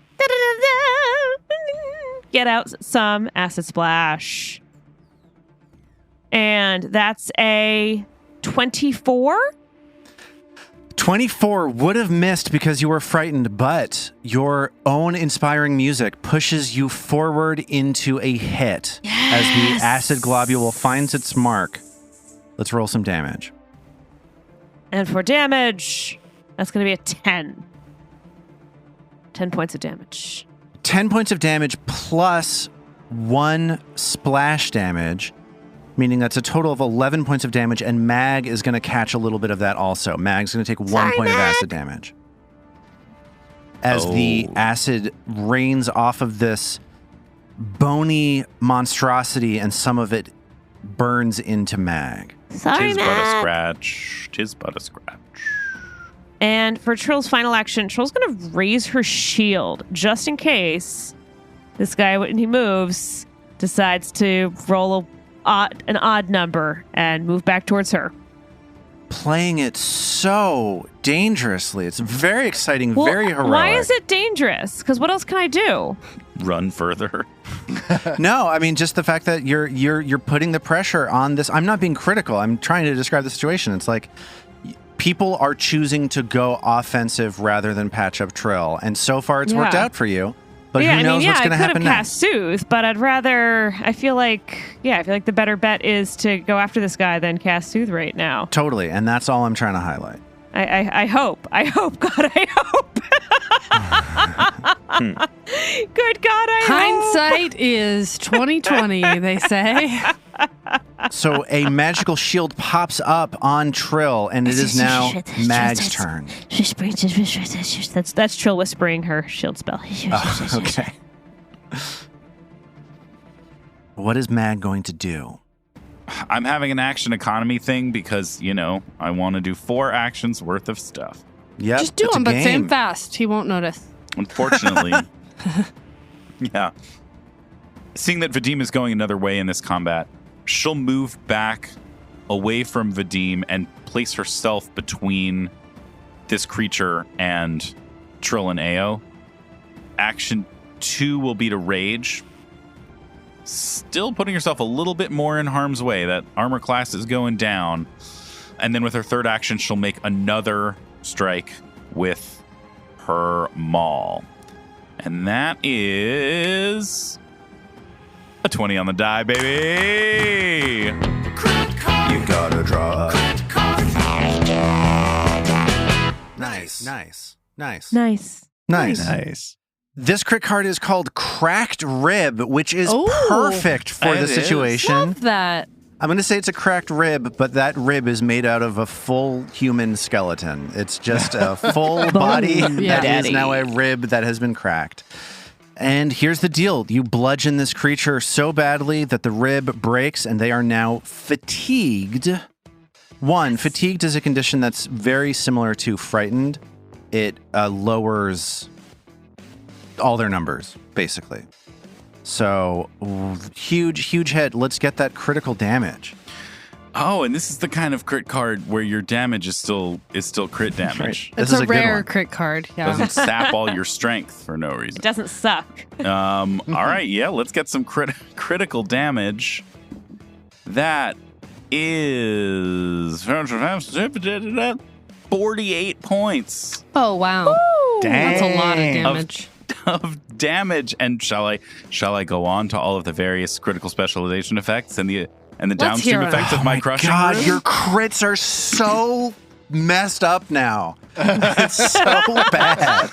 Speaker 3: get out some acid splash. And that's a 24.
Speaker 2: 24 would have missed because you were frightened, but your own inspiring music pushes you forward into a hit as the acid globule finds its mark. Let's roll some damage.
Speaker 3: And for damage, that's going to be a 10. 10 points of damage.
Speaker 2: 10 points of damage plus 1 splash damage, meaning that's a total of 11 points of damage, and Mag is going to catch a little bit of that also. Mag's going to take 1 point of acid damage. As the acid rains off of this bony monstrosity, and some of it burns into Mag.
Speaker 7: Sorry,
Speaker 6: Tis but a
Speaker 7: Mag.
Speaker 6: scratch. Tis but a scratch.
Speaker 3: And for Trill's final action, Trill's going to raise her shield just in case this guy, when he moves, decides to roll an odd number and move back towards her.
Speaker 2: Playing it so dangerously. It's very exciting, very heroic.
Speaker 3: Why is it dangerous? Because what else can I do?
Speaker 6: Run further.
Speaker 2: No, I mean just the fact that you're putting the pressure on this. I'm not being critical. I'm trying to describe the situation. It's like people are choosing to go offensive rather than patch up Trill, and so far it's worked out for you. But who knows what's going to happen
Speaker 3: I could have cast Soothe, but I feel like the better bet is to go after this guy than cast Soothe right now.
Speaker 2: Totally, and that's all I'm trying to highlight.
Speaker 3: I hope, God, I hope. Good God, I hope.
Speaker 5: Hindsight is 20/20, they say.
Speaker 2: So a magical shield pops up on Trill, and it is now Mag's turn.
Speaker 3: That's Trill whispering her shield spell.
Speaker 2: Oh, okay. What is Mag going to do?
Speaker 6: I'm having an action economy thing because, I want to do 4 actions worth of stuff.
Speaker 2: Yep,
Speaker 5: Just do
Speaker 2: it's a
Speaker 5: them, but say
Speaker 2: game.
Speaker 5: them fast. He won't notice.
Speaker 6: Unfortunately. Yeah. Seeing that Vadim is going another way in this combat, she'll move back away from Vadim and place herself between this creature and Trill and Ao. Action 2 will be to rage. Still putting herself a little bit more in harm's way. That armor class is going down. And then with her third action, she'll make another strike with her maul. And that is a 20 on the die, baby.
Speaker 2: You gotta draw. Nice. This crit card is called Cracked Rib, which is perfect for the situation.
Speaker 5: Love that.
Speaker 2: I'm going to say it's a cracked rib, but that rib is made out of a full human skeleton. It's just a full body that is now a rib that has been cracked. And here's the deal. You bludgeon this creature so badly that the rib breaks, and they are now fatigued. Fatigued is a condition that's very similar to frightened. It lowers all their numbers, basically. So, huge hit. Let's get that critical damage.
Speaker 6: Oh, and this is the kind of crit card where your damage is still crit damage.
Speaker 2: This
Speaker 5: It's
Speaker 2: is
Speaker 5: a
Speaker 2: a good
Speaker 5: rare
Speaker 2: one.
Speaker 5: crit card. Yeah.
Speaker 6: Doesn't sap all your strength for no reason.
Speaker 3: It doesn't suck.
Speaker 6: All right, let's get some critical damage. That is 48 points
Speaker 5: Oh, wow. That's a lot of
Speaker 2: Dang.
Speaker 5: damage.
Speaker 6: of damage. And shall I go on to all of the various critical specialization effects and the downstream
Speaker 5: hear it.
Speaker 6: effects of my crushing
Speaker 2: God,
Speaker 6: rune?
Speaker 2: your crits are so messed up now. It's so bad.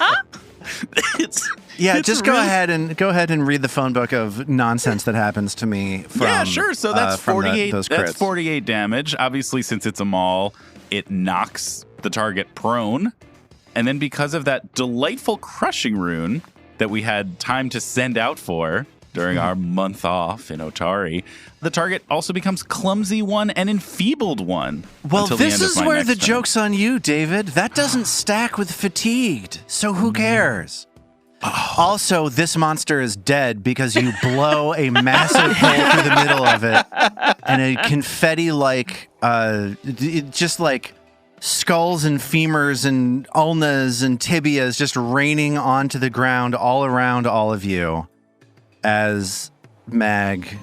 Speaker 6: It's
Speaker 2: Just go ahead and read the phone book of nonsense that happens to me. From,
Speaker 6: sure. So that's
Speaker 2: from
Speaker 6: 48.
Speaker 2: those
Speaker 6: That's
Speaker 2: crits.
Speaker 6: 48 damage. Obviously, since it's a maul, it knocks the target prone, And then because of that delightful crushing rune that we had time to send out for during our month off in Otari, the target also becomes clumsy 1 and enfeebled 1.
Speaker 2: Well,
Speaker 6: until the
Speaker 2: this
Speaker 6: end of
Speaker 2: is
Speaker 6: my
Speaker 2: where
Speaker 6: next
Speaker 2: the
Speaker 6: turn.
Speaker 2: joke's on you, David. That doesn't stack with fatigued, so who cares? Also, this monster is dead because you blow a massive hole through the middle of it, and a confetti-like, just like skulls and femurs and ulnas and tibias just raining onto the ground all around all of you as Mag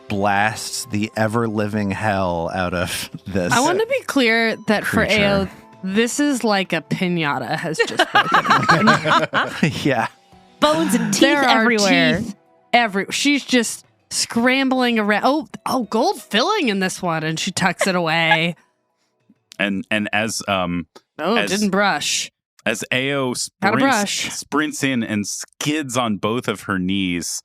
Speaker 2: blasts the ever-living hell out of this.
Speaker 5: I want to be clear that for
Speaker 2: creature.
Speaker 5: AO, this is like a pinata has just broken open.
Speaker 2: Yeah.
Speaker 3: Bones and teeth
Speaker 5: There are
Speaker 3: everywhere.
Speaker 5: teeth she's just scrambling around. Oh, gold filling in this one, and she tucks it away.
Speaker 6: And as
Speaker 5: Didn't brush.
Speaker 6: As Ao
Speaker 5: Gotta brush.
Speaker 6: sprints in and skids on both of her knees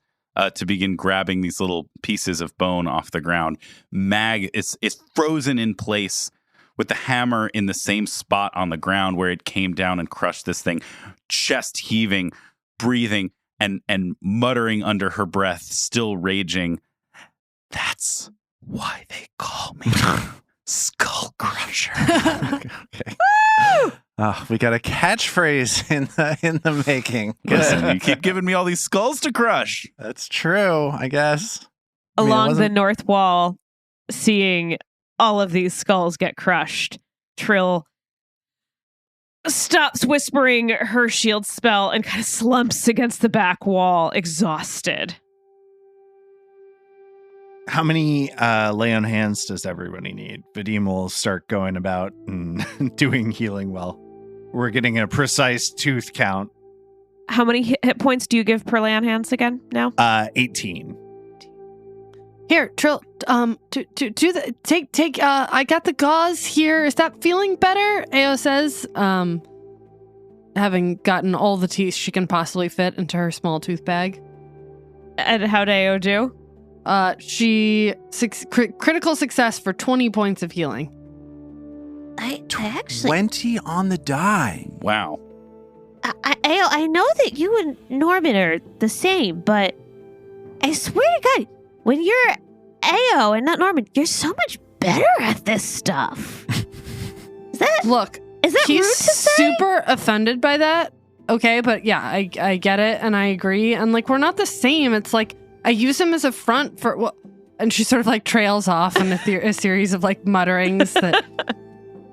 Speaker 6: to begin grabbing these little pieces of bone off the ground, Mag is frozen in place with the hammer in the same spot on the ground where it came down and crushed this thing, chest heaving, breathing, and muttering under her breath, still raging. That's why they call me Skull Crusher.
Speaker 2: Okay. Oh, we got a catchphrase in the making.
Speaker 6: Listen, you keep giving me all these skulls to crush.
Speaker 2: That's true, I guess. I mean, it
Speaker 3: Along the
Speaker 2: wasn't-
Speaker 3: north wall, seeing all of these skulls get crushed, Trill stops whispering her shield spell and kind of slumps against the back wall, exhausted.
Speaker 4: How many lay on hands does everybody need? Vadim will start going about and doing healing well. We're getting a precise tooth count.
Speaker 3: How many hit points do you give per lay on hands again now?
Speaker 4: 18.
Speaker 5: Here, Trill, do the take I got the gauze here. Is that feeling better? Ao says, having gotten all the teeth she can possibly fit into her small tooth bag.
Speaker 3: And how'd AO do?
Speaker 5: She critical success for 20 points of healing.
Speaker 7: I actually,
Speaker 2: 20 on the die.
Speaker 6: Wow.
Speaker 7: I know that you and Norman are the same, but I swear to God, when you're AO and not Norman, you're so much better at this stuff.
Speaker 5: Look,
Speaker 7: Is that
Speaker 5: he's
Speaker 7: rude to say?
Speaker 5: super offended by that. Okay, but yeah, I get it and I agree. And like, we're not the same. It's like I use him as a front for well, and she sort of like trails off in a series of like mutterings that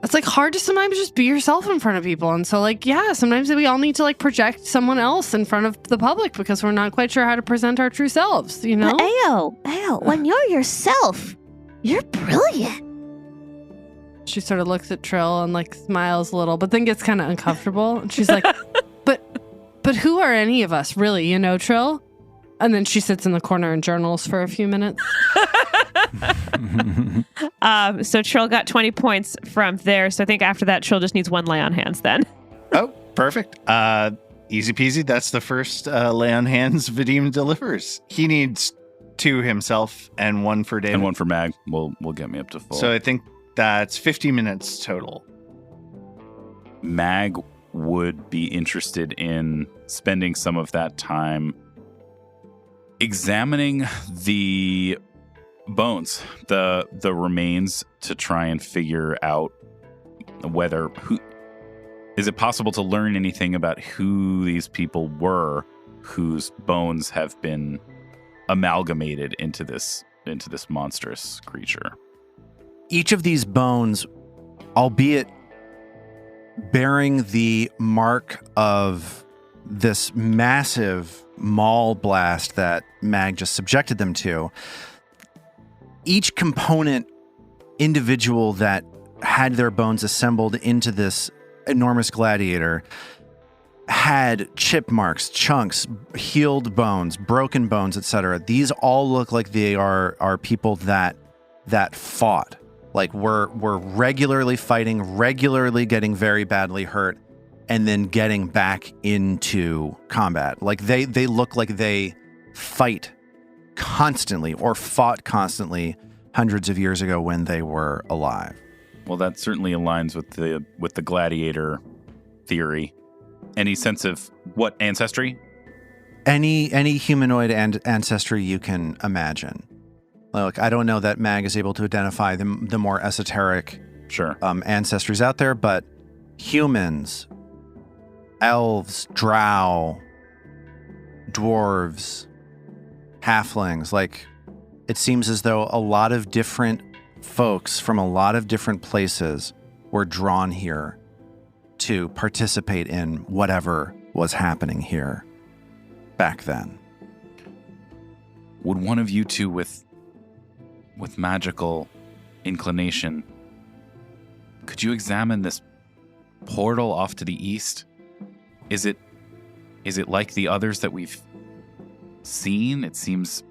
Speaker 5: it's like hard to sometimes just be yourself in front of people. And so like, yeah, sometimes we all need to like project someone else in front of the public because we're not quite sure how to present our true selves, you know?
Speaker 7: But AO, when you're yourself, you're brilliant.
Speaker 5: She sort of looks at Trill and like smiles a little, but then gets kind of uncomfortable. And she's like, but who are any of us really, you know, Trill? And then she sits in the corner and journals for a few minutes.
Speaker 3: So Trill got 20 points from there. So I think after that, Trill just needs one lay on hands then.
Speaker 4: Oh, perfect. Easy peasy. That's the first lay on hands Vadim delivers. He needs 2 himself and 1 for David.
Speaker 6: And 1 for Mag will get me up to full.
Speaker 4: So I think that's 50 minutes total.
Speaker 6: Mag would be interested in spending some of that time examining the bones, the remains, to try and figure out whether is it possible to learn anything about who these people were whose bones have been amalgamated into this monstrous creature.
Speaker 2: Each of these bones, albeit bearing the mark of this massive maul blast that Mag just subjected them to, each component individual that had their bones assembled into this enormous gladiator had chip marks, chunks, healed bones, broken bones, etc. These all look like they are people that fought. Like we're regularly fighting, regularly getting very badly hurt, and then getting back into combat. Like they look like they fight constantly or fought constantly hundreds of years ago when they were alive.
Speaker 6: Well, that certainly aligns with the gladiator theory? Any sense of what ancestry?
Speaker 2: Any humanoid and ancestry you can imagine. Look, I don't know that Mag is able to identify the more esoteric
Speaker 6: Sure.
Speaker 2: ancestries out there, but humans, elves, drow, dwarves, halflings, like it seems as though a lot of different folks from a lot of different places were drawn here to participate in whatever was happening here back then.
Speaker 6: Would one of you two with magical inclination, could you examine this portal off to the east? Is it like the others that we've seen? It seems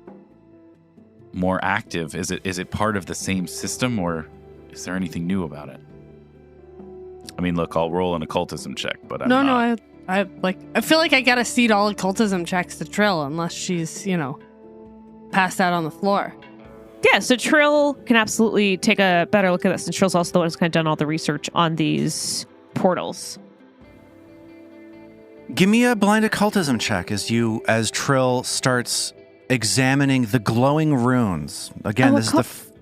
Speaker 6: more active. Is it part of the same system, or is there anything new about it? I mean, look, I'll roll an occultism check, but I'm not.
Speaker 5: I feel like I gotta cede all occultism checks to Trill unless she's, passed out on the floor.
Speaker 3: Yeah, so Trill can absolutely take a better look at this, and Trill's also the one who's kind of done all the research on these portals.
Speaker 2: Give me a blind occultism check as Trill starts examining the glowing runes. Again, this is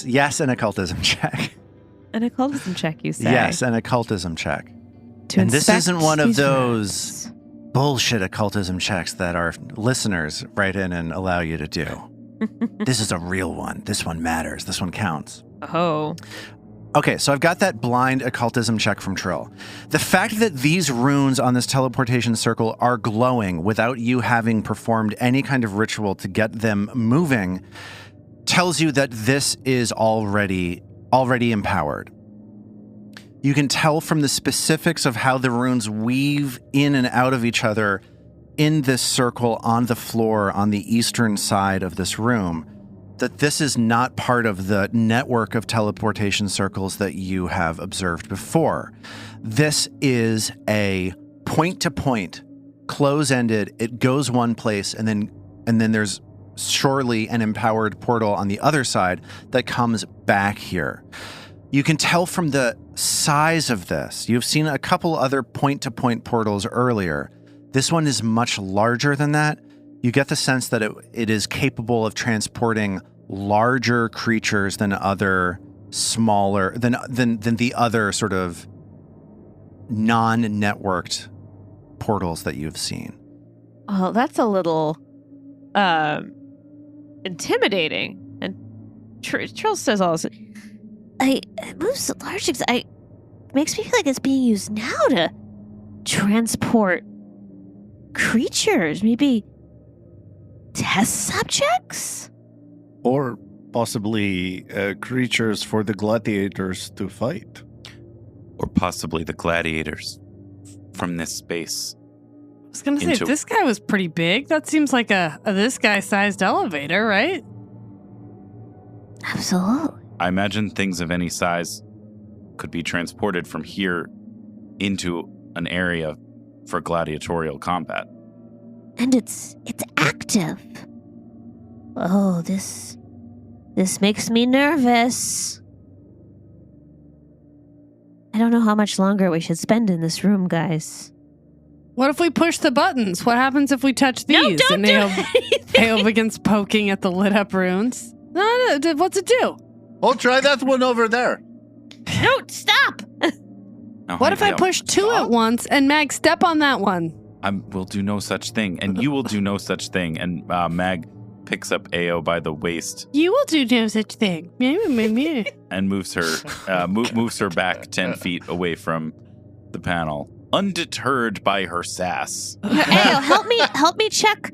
Speaker 2: yes, an occultism check.
Speaker 3: An occultism check, you say?
Speaker 2: Yes, an occultism check.
Speaker 3: To
Speaker 2: and this
Speaker 3: inspect
Speaker 2: isn't one of
Speaker 3: these
Speaker 2: those
Speaker 3: runes.
Speaker 2: bullshit occultism checks that our listeners write in and allow you to do. This is a real one. This one matters. This one counts.
Speaker 3: Oh.
Speaker 2: Okay, so I've got that blind occultism check from Trill. The fact that these runes on this teleportation circle are glowing without you having performed any kind of ritual to get them moving tells you that this is already empowered. You can tell from the specifics of how the runes weave in and out of each other in this circle on the floor on the eastern side of this room that this is not part of the network of teleportation circles that you have observed before. This is a point-to-point, close-ended, it goes one place, and then there's surely an empowered portal on the other side that comes back here. You can tell from the size of this. You've seen a couple other point-to-point portals earlier. This one is much larger than that. You get the sense that it is capable of transporting larger creatures than other smaller than the other sort of non-networked portals that you've seen.
Speaker 3: Oh, that's a little intimidating. And Trill says all this.
Speaker 7: It moves so large. It makes me feel like it's being used now to transport creatures, maybe test subjects?
Speaker 4: Or possibly creatures for the gladiators to fight.
Speaker 6: Or possibly the gladiators from this space.
Speaker 5: I was gonna say, this guy was pretty big. That seems like a this guy-sized elevator, right?
Speaker 7: Absolutely.
Speaker 6: I imagine things of any size could be transported from here into an area for gladiatorial combat.
Speaker 7: And it's active. Oh, this makes me nervous. I don't know how much longer we should spend in this room, guys.
Speaker 5: What if we push the buttons? What happens if we touch these?
Speaker 3: No, don't
Speaker 5: and
Speaker 3: do
Speaker 5: Ayo begins poking at the lit up runes. No, what's it do?
Speaker 4: I'll try that one over there.
Speaker 3: No, stop!
Speaker 5: What if I push two at once and Mag step on that one?
Speaker 6: I will do no such thing, and you will do no such thing. And Mag picks up Ayo by the waist.
Speaker 5: You will do no such thing.
Speaker 6: And moves her moves her back 10 feet away from the panel, undeterred by her sass.
Speaker 7: Ayo, help me check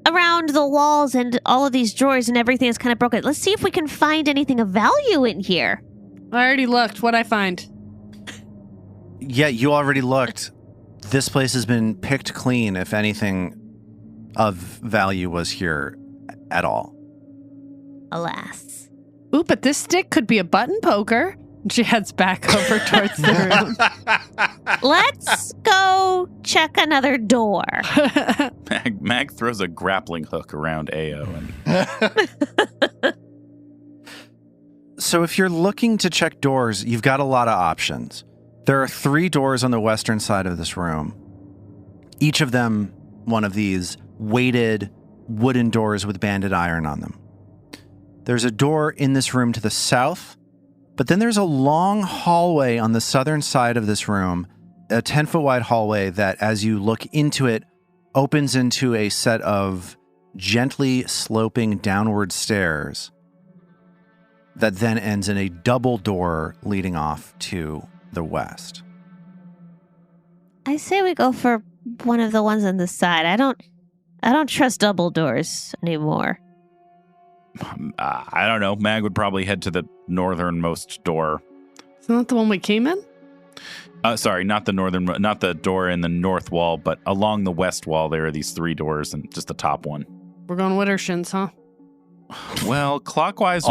Speaker 7: around the walls and all of these drawers and everything is kind of broken. Let's see if we can find anything of value in here.
Speaker 5: I already looked. What'd I find?
Speaker 2: Yeah, you already looked. This place has been picked clean, if anything of value was here at all.
Speaker 7: Alas.
Speaker 5: Ooh, but this stick could be a button poker. She heads back over towards the room.
Speaker 7: Let's go check another door.
Speaker 6: Mag throws a grappling hook around Ayo.
Speaker 2: So if you're looking to check doors, you've got a lot of options. There are 3 doors on the western side of this room. Each of them, one of these weighted wooden doors with banded iron on them. There's a door in this room to the south, but then there's a long hallway on the southern side of this room, a 10-foot wide hallway that, as you look into it, opens into a set of gently sloping downward stairs that then ends in a double door leading off to the west.
Speaker 7: I say we go for one of the ones on the side. I don't trust double doors anymore.
Speaker 6: I don't know. Mag would probably head to the northernmost door.
Speaker 5: Isn't that the one we came in?
Speaker 6: Sorry, not the door in the north wall, but along the west wall, there are these 3 doors and just the top one.
Speaker 5: We're going Widdershins, huh?
Speaker 6: Well, clockwise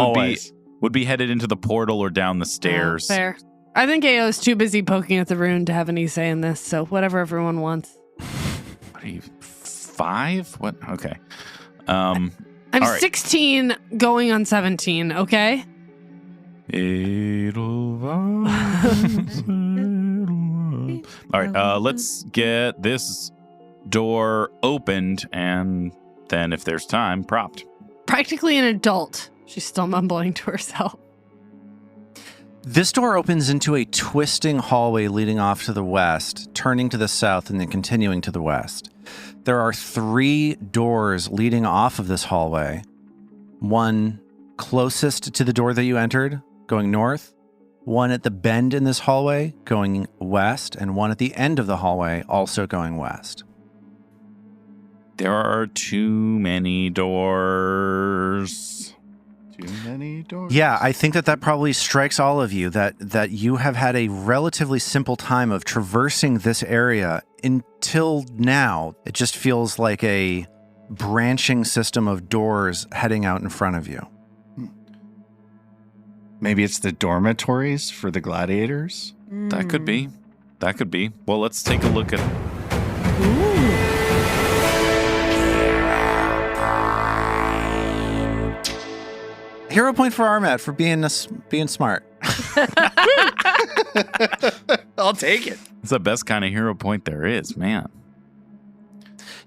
Speaker 6: would be headed into the portal or down the stairs.
Speaker 5: Fair. I think AO's too busy poking at the rune to have any say in this, so whatever everyone wants.
Speaker 6: What are you, 5? What? Okay.
Speaker 5: I'm
Speaker 6: all right.
Speaker 5: 16 going on 17, okay?
Speaker 6: All right, let's get this door opened, and then if there's time, propped.
Speaker 5: Practically an adult. She's still mumbling to herself.
Speaker 2: This door opens into a twisting hallway leading off to the west, turning to the south, and then continuing to the west. There are 3 doors leading off of this hallway. One closest to the door that you entered, going north. One at the bend in this hallway, going west. And one at the end of the hallway, also going west.
Speaker 6: There are too many doors.
Speaker 4: Too many doors.
Speaker 2: Yeah, I think that probably strikes all of you, that you have had a relatively simple time of traversing this area until now. It just feels like a branching system of doors heading out in front of you.
Speaker 4: Maybe it's the dormitories for the gladiators?
Speaker 6: That could be. That could be. Well, let's take a look at...
Speaker 2: Hero point for Armat for being smart.
Speaker 4: I'll take it.
Speaker 6: It's the best kind of hero point there is, man.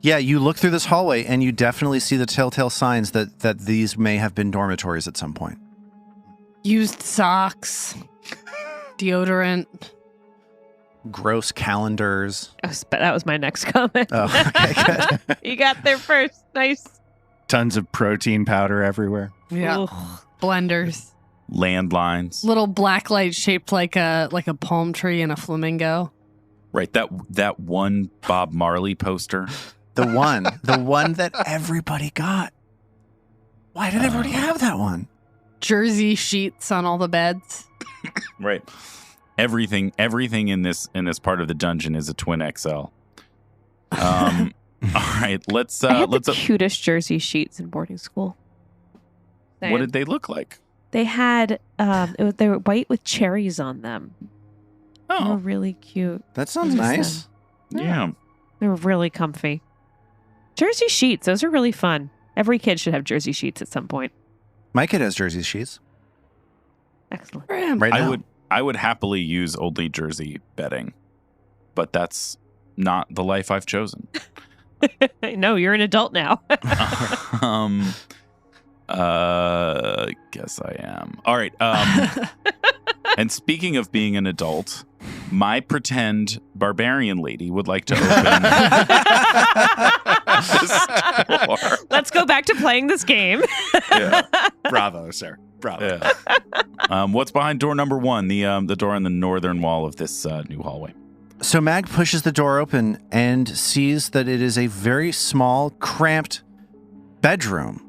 Speaker 2: Yeah, you look through this hallway and you definitely see the telltale signs that these may have been dormitories at some point.
Speaker 5: Used socks, deodorant.
Speaker 2: Gross calendars.
Speaker 3: That was my next comment.
Speaker 2: Oh, okay, good.
Speaker 3: You got there first. Nice.
Speaker 4: Tons of protein powder everywhere.
Speaker 5: Yeah.
Speaker 3: Ugh.
Speaker 5: Blenders.
Speaker 6: Landlines.
Speaker 5: Little black light shaped like a palm tree and a flamingo.
Speaker 6: Right, that one Bob Marley poster.
Speaker 2: The one that everybody got. Why did everybody have that one?
Speaker 5: Jersey sheets on all the beds.
Speaker 6: Right. Everything in this part of the dungeon is a twin XL. All right, let's
Speaker 3: I had the cutest jersey sheets in boarding school.
Speaker 6: What did they look like?
Speaker 3: They had they were white with cherries on them. They were
Speaker 6: Oh,
Speaker 3: really cute.
Speaker 2: That sounds nice.
Speaker 6: yeah.
Speaker 3: They were really comfy. Jersey sheets, those are really fun. Every kid should have jersey sheets at some point.
Speaker 2: My kid has jersey sheets.
Speaker 3: Excellent.
Speaker 2: Right now.
Speaker 6: I would happily use only jersey bedding, but that's not the life I've chosen.
Speaker 3: No, you're an adult now.
Speaker 6: Guess I am. All right. And speaking of being an adult, my pretend barbarian lady would like to open this door.
Speaker 3: Let's go back to playing this game.
Speaker 6: Yeah.
Speaker 4: Bravo, sir. Bravo.
Speaker 6: Yeah. What's behind door number 1? The door on the northern wall of this new hallway.
Speaker 2: So Mag pushes the door open and sees that it is a very small, cramped bedroom.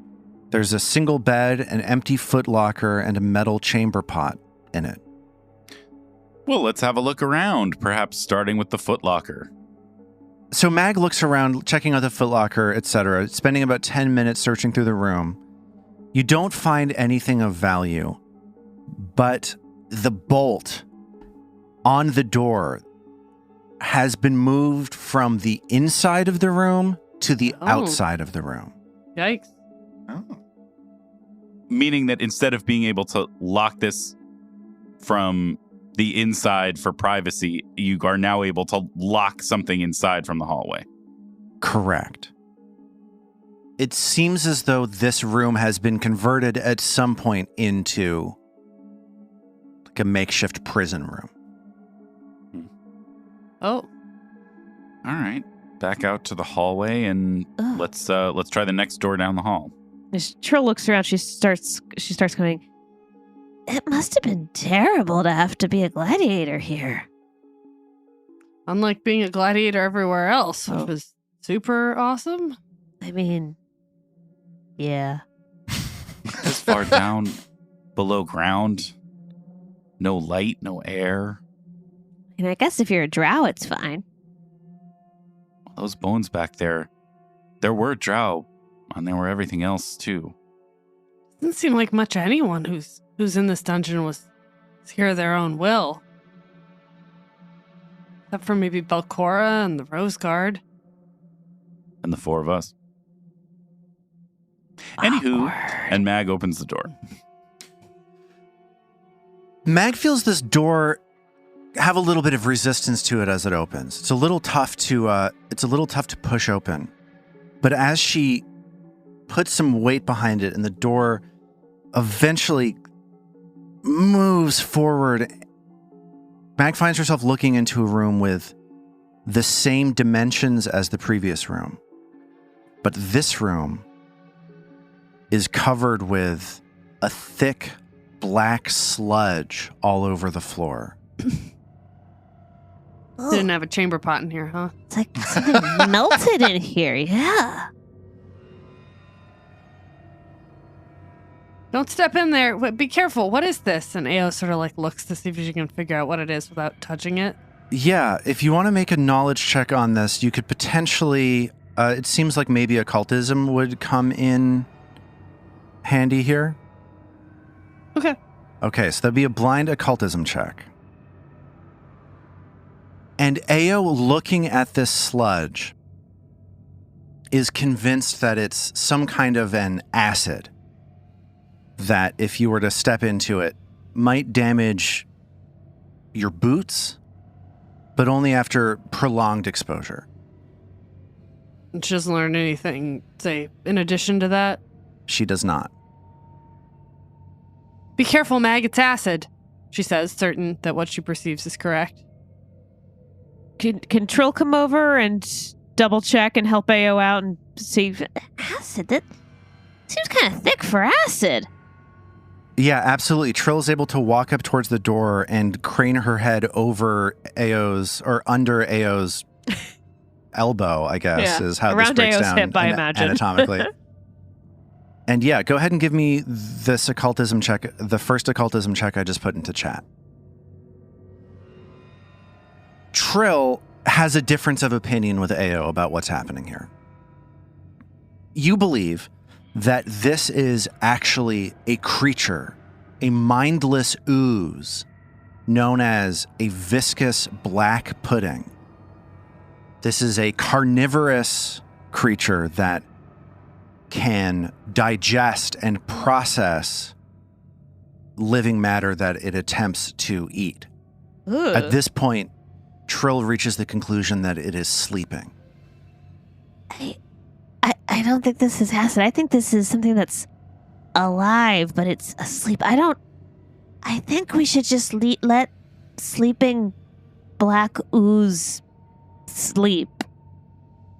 Speaker 2: There's a single bed, an empty footlocker, and a metal chamber pot in it.
Speaker 6: Well, let's have a look around, perhaps starting with the footlocker.
Speaker 2: So Mag looks around, checking out the footlocker, etc., spending about 10 minutes searching through the room. You don't find anything of value, but the bolt on the door has been moved from the inside of the room to the outside of the room.
Speaker 5: Yikes.
Speaker 4: Oh.
Speaker 6: Meaning that instead of being able to lock this from the inside for privacy, you are now able to lock something inside from the hallway.
Speaker 2: Correct. It seems as though this room has been converted at some point into like a makeshift prison room.
Speaker 5: Oh.
Speaker 6: All right. Back out to the hallway and let's try the next door down the hall.
Speaker 3: As Trill looks around, she starts going,
Speaker 7: It must have been terrible to have to be a gladiator here.
Speaker 5: Unlike being a gladiator everywhere else, which was super awesome.
Speaker 7: I mean, yeah.
Speaker 6: This far down below ground. No light, no air.
Speaker 7: And I guess if you're a drow, it's fine.
Speaker 6: Those bones back there, there were drow, and there were everything else too.
Speaker 5: Doesn't seem like much anyone who's in this dungeon was here of their own will. Except for maybe Belcora and the Rose Guard.
Speaker 6: And the four of us. Anywho, and Mag opens the door.
Speaker 2: Mag feels this door have a little bit of resistance to it as it opens. It's a little tough to push open. But as she puts some weight behind it and the door eventually moves forward, Mag finds herself looking into a room with the same dimensions as the previous room. But this room is covered with a thick black sludge all over the floor.
Speaker 5: Didn't have a chamber pot in here, huh?
Speaker 7: It's like something melted in here, yeah.
Speaker 5: Don't step in there. Be careful. What is this? And Ao sort of like looks to see if she can figure out what it is without touching it.
Speaker 2: Yeah, if you want to make a knowledge check on this, you could potentially... it seems like maybe occultism would come in handy here.
Speaker 5: Okay.
Speaker 2: Okay, so that'd be a blind occultism check. And Ao, looking at this sludge, is convinced that it's some kind of an acid that, if you were to step into it, might damage your boots, but only after prolonged exposure.
Speaker 5: She doesn't learn anything, say, in addition to that.
Speaker 2: She does not.
Speaker 5: Be careful, Mag, it's acid, she says, certain that what she perceives is correct.
Speaker 3: Can Trill come over and double check and help Ao out and see?
Speaker 7: Acid? That seems kind of thick for acid.
Speaker 2: Yeah, absolutely. Trill's able to walk up towards the door and crane her head over Ao's, or under Ao's elbow, I guess, is how
Speaker 3: around
Speaker 2: this breaks
Speaker 3: Ao's
Speaker 2: down
Speaker 3: hip, I imagine.
Speaker 2: anatomically. And yeah, go ahead and give me this occultism check, the first occultism check I just put into chat. Trill has a difference of opinion with Ao about what's happening here. You believe that this is actually a creature, a mindless ooze, known as a viscous black pudding. This is a carnivorous creature that can digest and process living matter that it attempts to eat.
Speaker 3: Ugh.
Speaker 2: At this point, Trill reaches the conclusion that it is sleeping.
Speaker 7: I don't think this is acid. I think this is something that's alive, but it's asleep. I think we should just let sleeping black ooze sleep.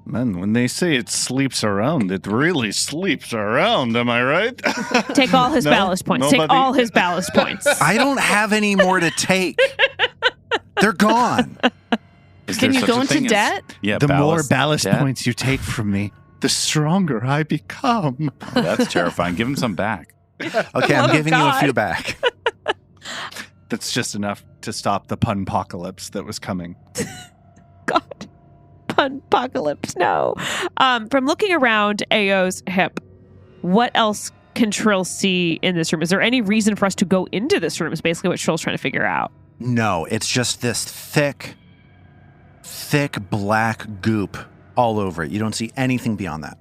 Speaker 4: Man, when they say it sleeps around, it really sleeps around. Am I right?
Speaker 3: Take all his
Speaker 4: No?
Speaker 3: ballast points.
Speaker 4: Nobody?
Speaker 3: Take all his ballast points.
Speaker 2: I don't have any more to take. They're gone.
Speaker 6: Is
Speaker 5: Can
Speaker 6: there
Speaker 5: you
Speaker 6: such
Speaker 5: go
Speaker 6: a
Speaker 5: into
Speaker 6: thing as-
Speaker 5: debt?
Speaker 6: Yeah,
Speaker 4: The more ballast
Speaker 6: debt?
Speaker 4: points you take from me, the stronger I become.
Speaker 6: Oh, that's terrifying. Give him some back.
Speaker 2: Okay, I'm
Speaker 3: Love of
Speaker 2: giving you a
Speaker 3: God.
Speaker 2: few back.
Speaker 4: That's just enough to stop the pun-pocalypse that was coming.
Speaker 3: God. Apocalypse, no. From looking around Ao's hip, what else can Trill see in this room? Is there any reason for us to go into this room is basically what Trill's trying to figure out.
Speaker 2: No, it's just this thick black goop all over it. You don't see anything beyond that.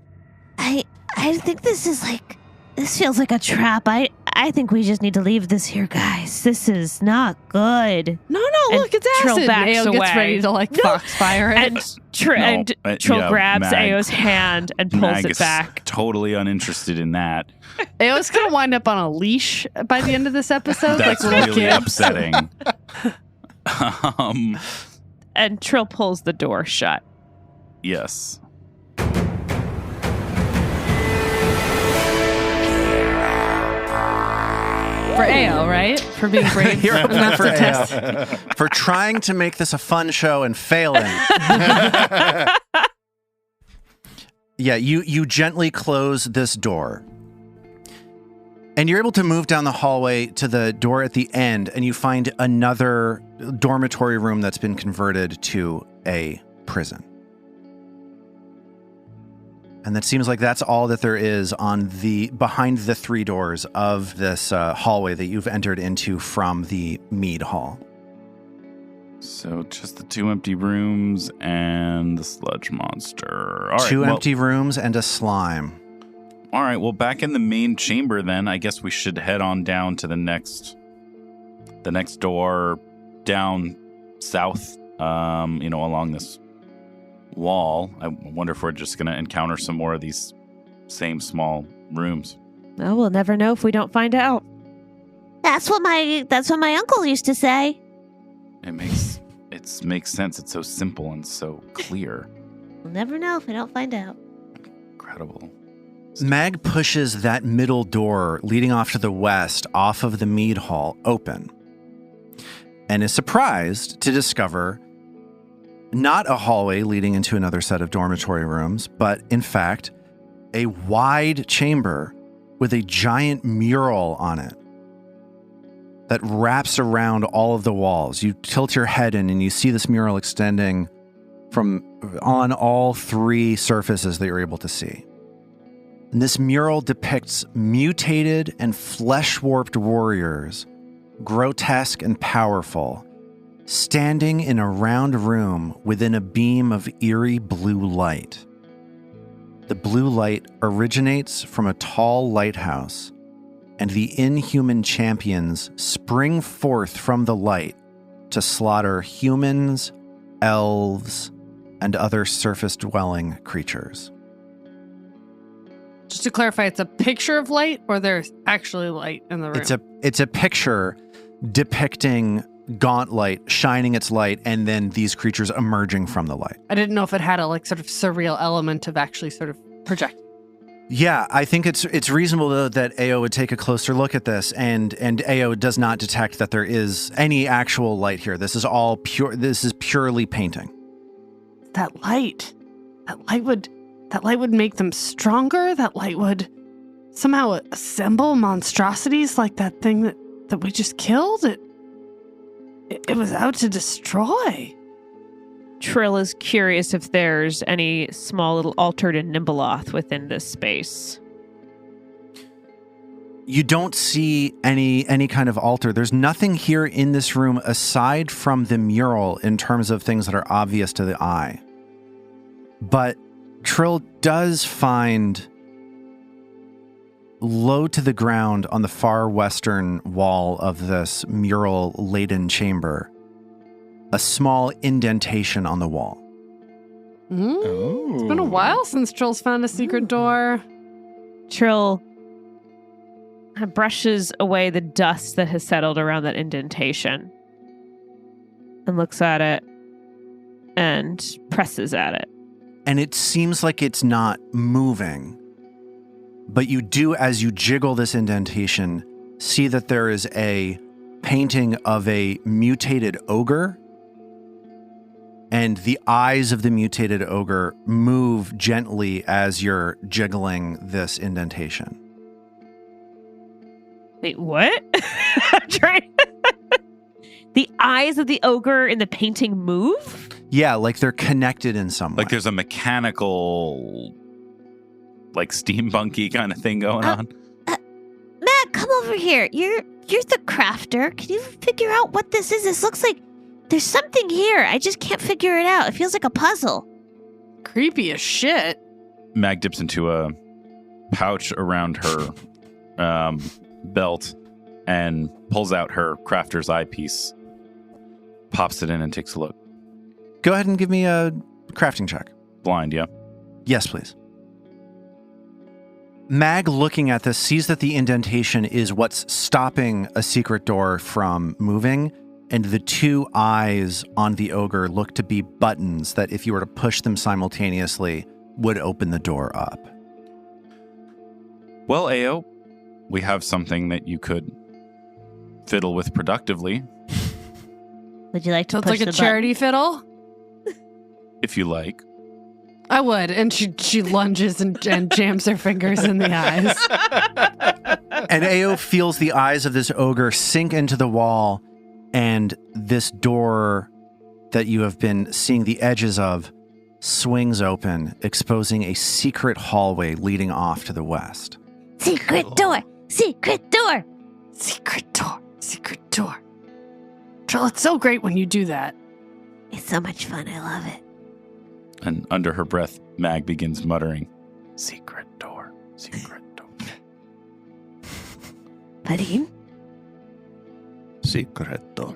Speaker 7: I think this feels like a trap. I I think we just need to leave this here, guys. This is not good.
Speaker 5: No,
Speaker 3: And
Speaker 5: look, it's
Speaker 3: Trill
Speaker 5: acid.
Speaker 3: backs
Speaker 5: Ao gets
Speaker 3: away.
Speaker 5: ready to like foxfire it.
Speaker 3: And Trill
Speaker 6: yeah,
Speaker 3: grabs
Speaker 6: Mag-
Speaker 3: Ao's hand and pulls
Speaker 6: Mag
Speaker 3: it
Speaker 6: is
Speaker 3: back.
Speaker 6: totally uninterested in that.
Speaker 5: Ao's gonna wind up on a leash by the end of this episode.
Speaker 6: That's
Speaker 5: like little
Speaker 6: really
Speaker 5: kids.
Speaker 6: upsetting.
Speaker 3: And Trill pulls the door shut.
Speaker 6: Yes.
Speaker 5: For Ao, right? For being brave
Speaker 2: Hero point
Speaker 5: enough
Speaker 2: for
Speaker 5: to test.
Speaker 2: AO for trying to make this a fun show and failing. Yeah, you gently close this door. And you're able to move down the hallway to the door at the end, and you find another dormitory room that's been converted to a prison. And that seems like that's all that there is on the behind the three doors of this hallway that you've entered into from the mead hall.
Speaker 6: So just the 2 empty rooms and the sludge monster. All right,
Speaker 2: Two
Speaker 6: well,
Speaker 2: empty rooms and a slime.
Speaker 6: All right, well, back in the main chamber then, I guess we should head on down to the next door down south, along this wall. I wonder if we're just going to encounter some more of these same small rooms.
Speaker 3: Well, we'll never know if we don't find out.
Speaker 7: That's what my uncle used to say.
Speaker 6: It makes sense. It's so simple and so clear.
Speaker 7: We'll never know if we don't find out.
Speaker 6: Incredible.
Speaker 2: Mag pushes that middle door leading off to the west off of the mead hall open and is surprised to discover not a hallway leading into another set of dormitory rooms, but in fact, a wide chamber with a giant mural on it that wraps around all of the walls. You tilt your head in and you see this mural extending from on all three surfaces that you're able to see. And this mural depicts mutated and flesh-warped warriors, grotesque and powerful, standing in a round room within a beam of eerie blue light. The blue light originates from a tall lighthouse, and the inhuman champions spring forth from the light to slaughter humans, elves, and other surface-dwelling creatures.
Speaker 5: Just to clarify, it's a picture of light, or there's actually light in the room?
Speaker 2: It's a picture depicting Gauntlight shining its light, and then these creatures emerging from the light.
Speaker 5: I didn't know if it had a sort of surreal element of actually sort of projecting.
Speaker 2: Yeah, I think it's reasonable though that Ao would take a closer look at this, and Ao does not detect that there is any actual light here. This is all pure. This is purely painting.
Speaker 5: That light would make them stronger. That light would somehow assemble monstrosities like that thing that we just killed. It was out to destroy.
Speaker 3: Trill is curious if there's any small little altar to Nimbleoth within this space.
Speaker 2: You don't see any kind of altar. There's nothing here in this room aside from the mural in terms of things that are obvious to the eye. But Trill does find low to the ground on the far western wall of this mural-laden chamber a small indentation on the wall.
Speaker 5: It's been a while since Trill's found a secret door.
Speaker 3: Trill brushes away the dust that has settled around that indentation and looks at it and presses at it.
Speaker 2: And it seems like it's not moving, but you do, as you jiggle this indentation, see that there is a painting of a mutated ogre, and the eyes of the mutated ogre move gently as you're jiggling this indentation.
Speaker 3: Wait, what? I'm trying. The eyes of the ogre in the painting move?
Speaker 2: Yeah, like they're connected in some way.
Speaker 6: Like there's a mechanical, like steampunky kind of thing going on.
Speaker 7: Matt, come over here. You're the crafter. Can you figure out what this is? This looks like there's something here. I just can't figure it out. It feels like a puzzle.
Speaker 5: Creepy as shit.
Speaker 6: Mag dips into a pouch around her belt and pulls out her crafter's eyepiece, pops it in and takes a look.
Speaker 2: Go ahead and give me a crafting check.
Speaker 6: Blind, yeah?
Speaker 2: Yes, please. Mag, looking at this, sees that the indentation is what's stopping a secret door from moving, and the two eyes on the ogre look to be buttons that, if you were to push them simultaneously, would open the door up.
Speaker 6: Well, Ao, we have something that you could fiddle with productively,
Speaker 7: Would you like to
Speaker 5: So it's
Speaker 7: push
Speaker 5: like a
Speaker 7: the
Speaker 5: charity fiddle?
Speaker 6: if you like.
Speaker 5: I would. And she lunges and jams her fingers in the eyes.
Speaker 2: And Ao feels the eyes of this ogre sink into the wall, and this door that you have been seeing the edges of swings open, exposing a secret hallway leading off to the west.
Speaker 7: button? Secret door! Secret door!
Speaker 5: Secret door. Secret door. Trill, it's so great when you do that.
Speaker 7: It's so much fun. I love it.
Speaker 6: And under her breath, Mag begins muttering, "Secret door, secret door."
Speaker 7: Buddy?
Speaker 4: Secret door.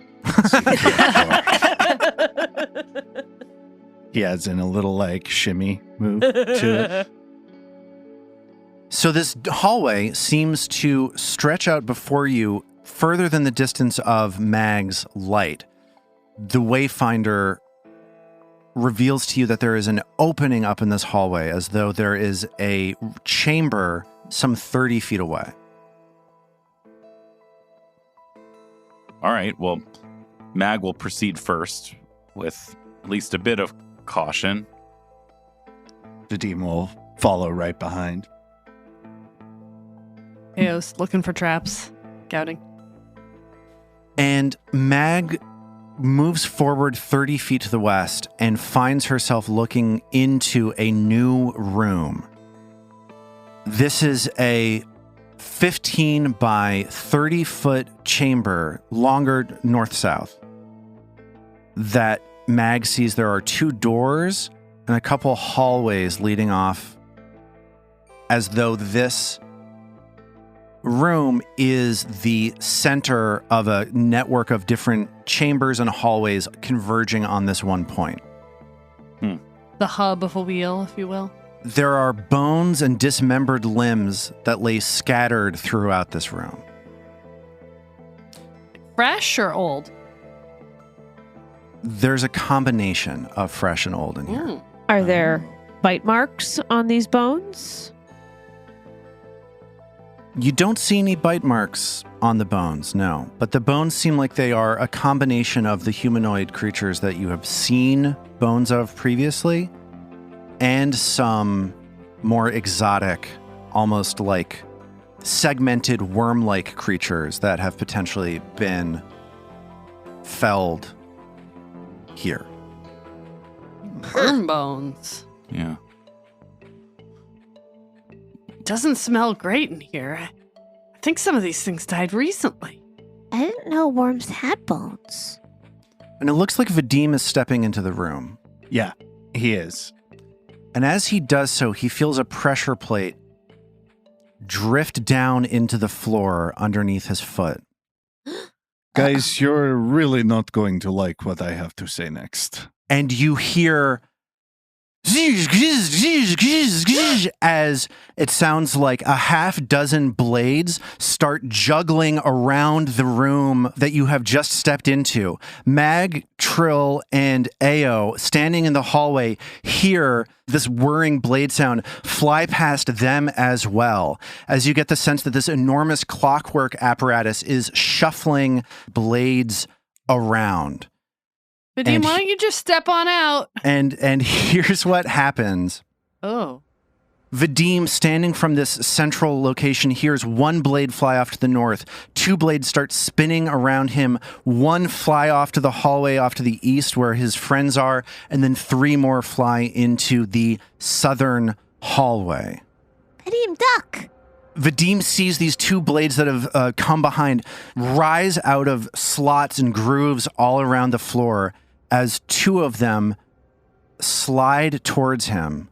Speaker 4: He adds in a little like shimmy move to it.
Speaker 2: So this hallway seems to stretch out before you further than the distance of Mag's light. The Wayfinder reveals to you that there is an opening up in this hallway, as though there is a chamber some 30 feet away.
Speaker 6: All right, well, Mag will proceed first with at least a bit of caution.
Speaker 4: The demon will follow right behind.
Speaker 5: Ao's looking for traps. Scouting.
Speaker 2: And Mag moves forward 30 feet to the west and finds herself looking into a new room. This is a 15 by 30 foot chamber, longer north-south, that Mag sees there are two doors and a couple hallways leading off, as though this room is the center of a network of different chambers and hallways converging on this one point.
Speaker 5: The hub of a wheel, if you will.
Speaker 2: There are bones and dismembered limbs that lay scattered throughout this room.
Speaker 5: Fresh or old?
Speaker 2: There's a combination of fresh and old in here.
Speaker 5: Mm.
Speaker 3: Are there bite marks on these bones?
Speaker 2: You don't see any bite marks on the bones, no. But the bones seem like they are a combination of the humanoid creatures that you have seen bones of previously, and some more exotic, almost like segmented worm-like creatures that have potentially been felled here.
Speaker 5: Worm bones.
Speaker 6: Yeah.
Speaker 5: Doesn't smell great in here. I think some of these things died recently.
Speaker 7: I didn't know worms had bones.
Speaker 2: And it looks like Vadim is stepping into the room.
Speaker 4: Yeah, he is.
Speaker 2: And as he does so, he feels a pressure plate drift down into the floor underneath his foot.
Speaker 4: Guys, you're really not going to like what I have to say next.
Speaker 2: And you hear as it sounds like a half dozen blades start juggling around the room that you have just stepped into. Mag, Trill, and Ao, standing in the hallway, hear this whirring blade sound fly past them as well, as you get the sense that this enormous clockwork apparatus is shuffling blades around.
Speaker 5: Vadim,
Speaker 2: And
Speaker 5: why don't you just step on out?
Speaker 2: And here's what happens.
Speaker 5: Oh.
Speaker 2: Vadim, standing from this central location, hears one blade fly off to the north. Two blades start spinning around him. One fly off to the hallway off to the east where his friends are. And then three more fly into the southern hallway.
Speaker 7: Vadim, duck!
Speaker 2: Vadim sees these two blades that have come behind rise out of slots and grooves all around the floor as two of them slide towards him.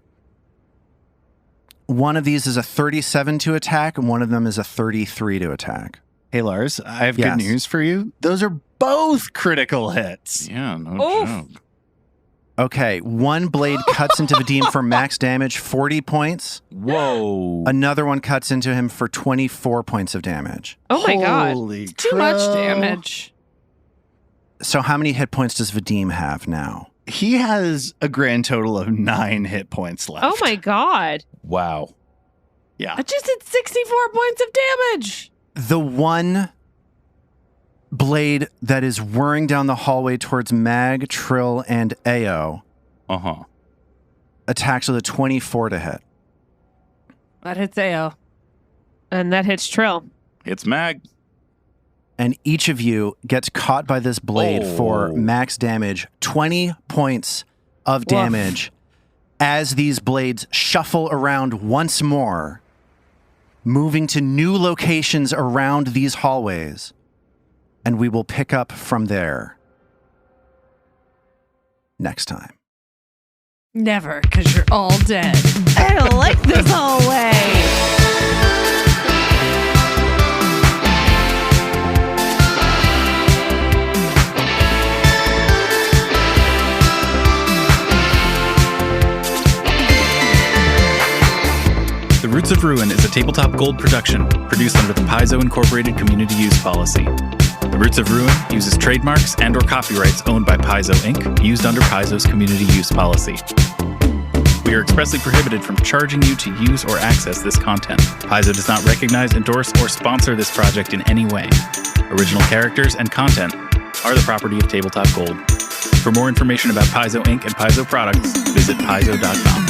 Speaker 2: One of these is a 37 to attack, and one of them is a 33 to attack.
Speaker 4: Hey, Lars, I have
Speaker 2: Yes.
Speaker 4: good news for you. Those are both critical hits.
Speaker 6: Yeah, no
Speaker 3: Oof.
Speaker 6: joke.
Speaker 2: Okay, one blade cuts into Vadim for max damage, 40 points.
Speaker 6: Whoa.
Speaker 2: Another one cuts into him for 24 points of damage.
Speaker 3: Oh my god.
Speaker 4: Holy
Speaker 5: Too much
Speaker 4: crow.
Speaker 5: damage.
Speaker 2: So how many hit points does Vadim have now?
Speaker 4: He has a grand total of 9 hit points left.
Speaker 3: Oh my god.
Speaker 6: Wow.
Speaker 4: Yeah.
Speaker 5: I just did 64 points of damage.
Speaker 2: The one blade that is whirring down the hallway towards Mag, Trill, and Ao
Speaker 6: Uh-huh.
Speaker 2: attacks with a 24 to hit.
Speaker 5: That hits AO.
Speaker 3: And that hits Trill.
Speaker 6: It's Mag.
Speaker 2: And each of you gets caught by this blade for
Speaker 6: Oh.
Speaker 2: max damage, 20 points of damage as these blades shuffle around once more, moving to new locations around these hallways. And we will pick up from there next time.
Speaker 5: Never, because you're all dead.
Speaker 3: I don't like this hallway.
Speaker 1: The Roots of Ruin is a Tabletop Gold production, produced under the Paizo Incorporated Community Use Policy. The Roots of Ruin uses trademarks and/or copyrights owned by Paizo Inc., used under Paizo's Community Use Policy. We are expressly prohibited from charging you to use or access this content. Paizo does not recognize, endorse, or sponsor this project in any way. Original characters and content are the property of Tabletop Gold. For more information about Paizo Inc. and Paizo products, visit paizo.com.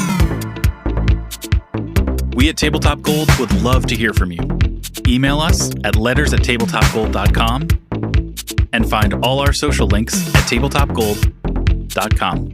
Speaker 1: We at Tabletop Gold would love to hear from you. Email us at letters@tabletopgold.com and find all our social links at tabletopgold.com.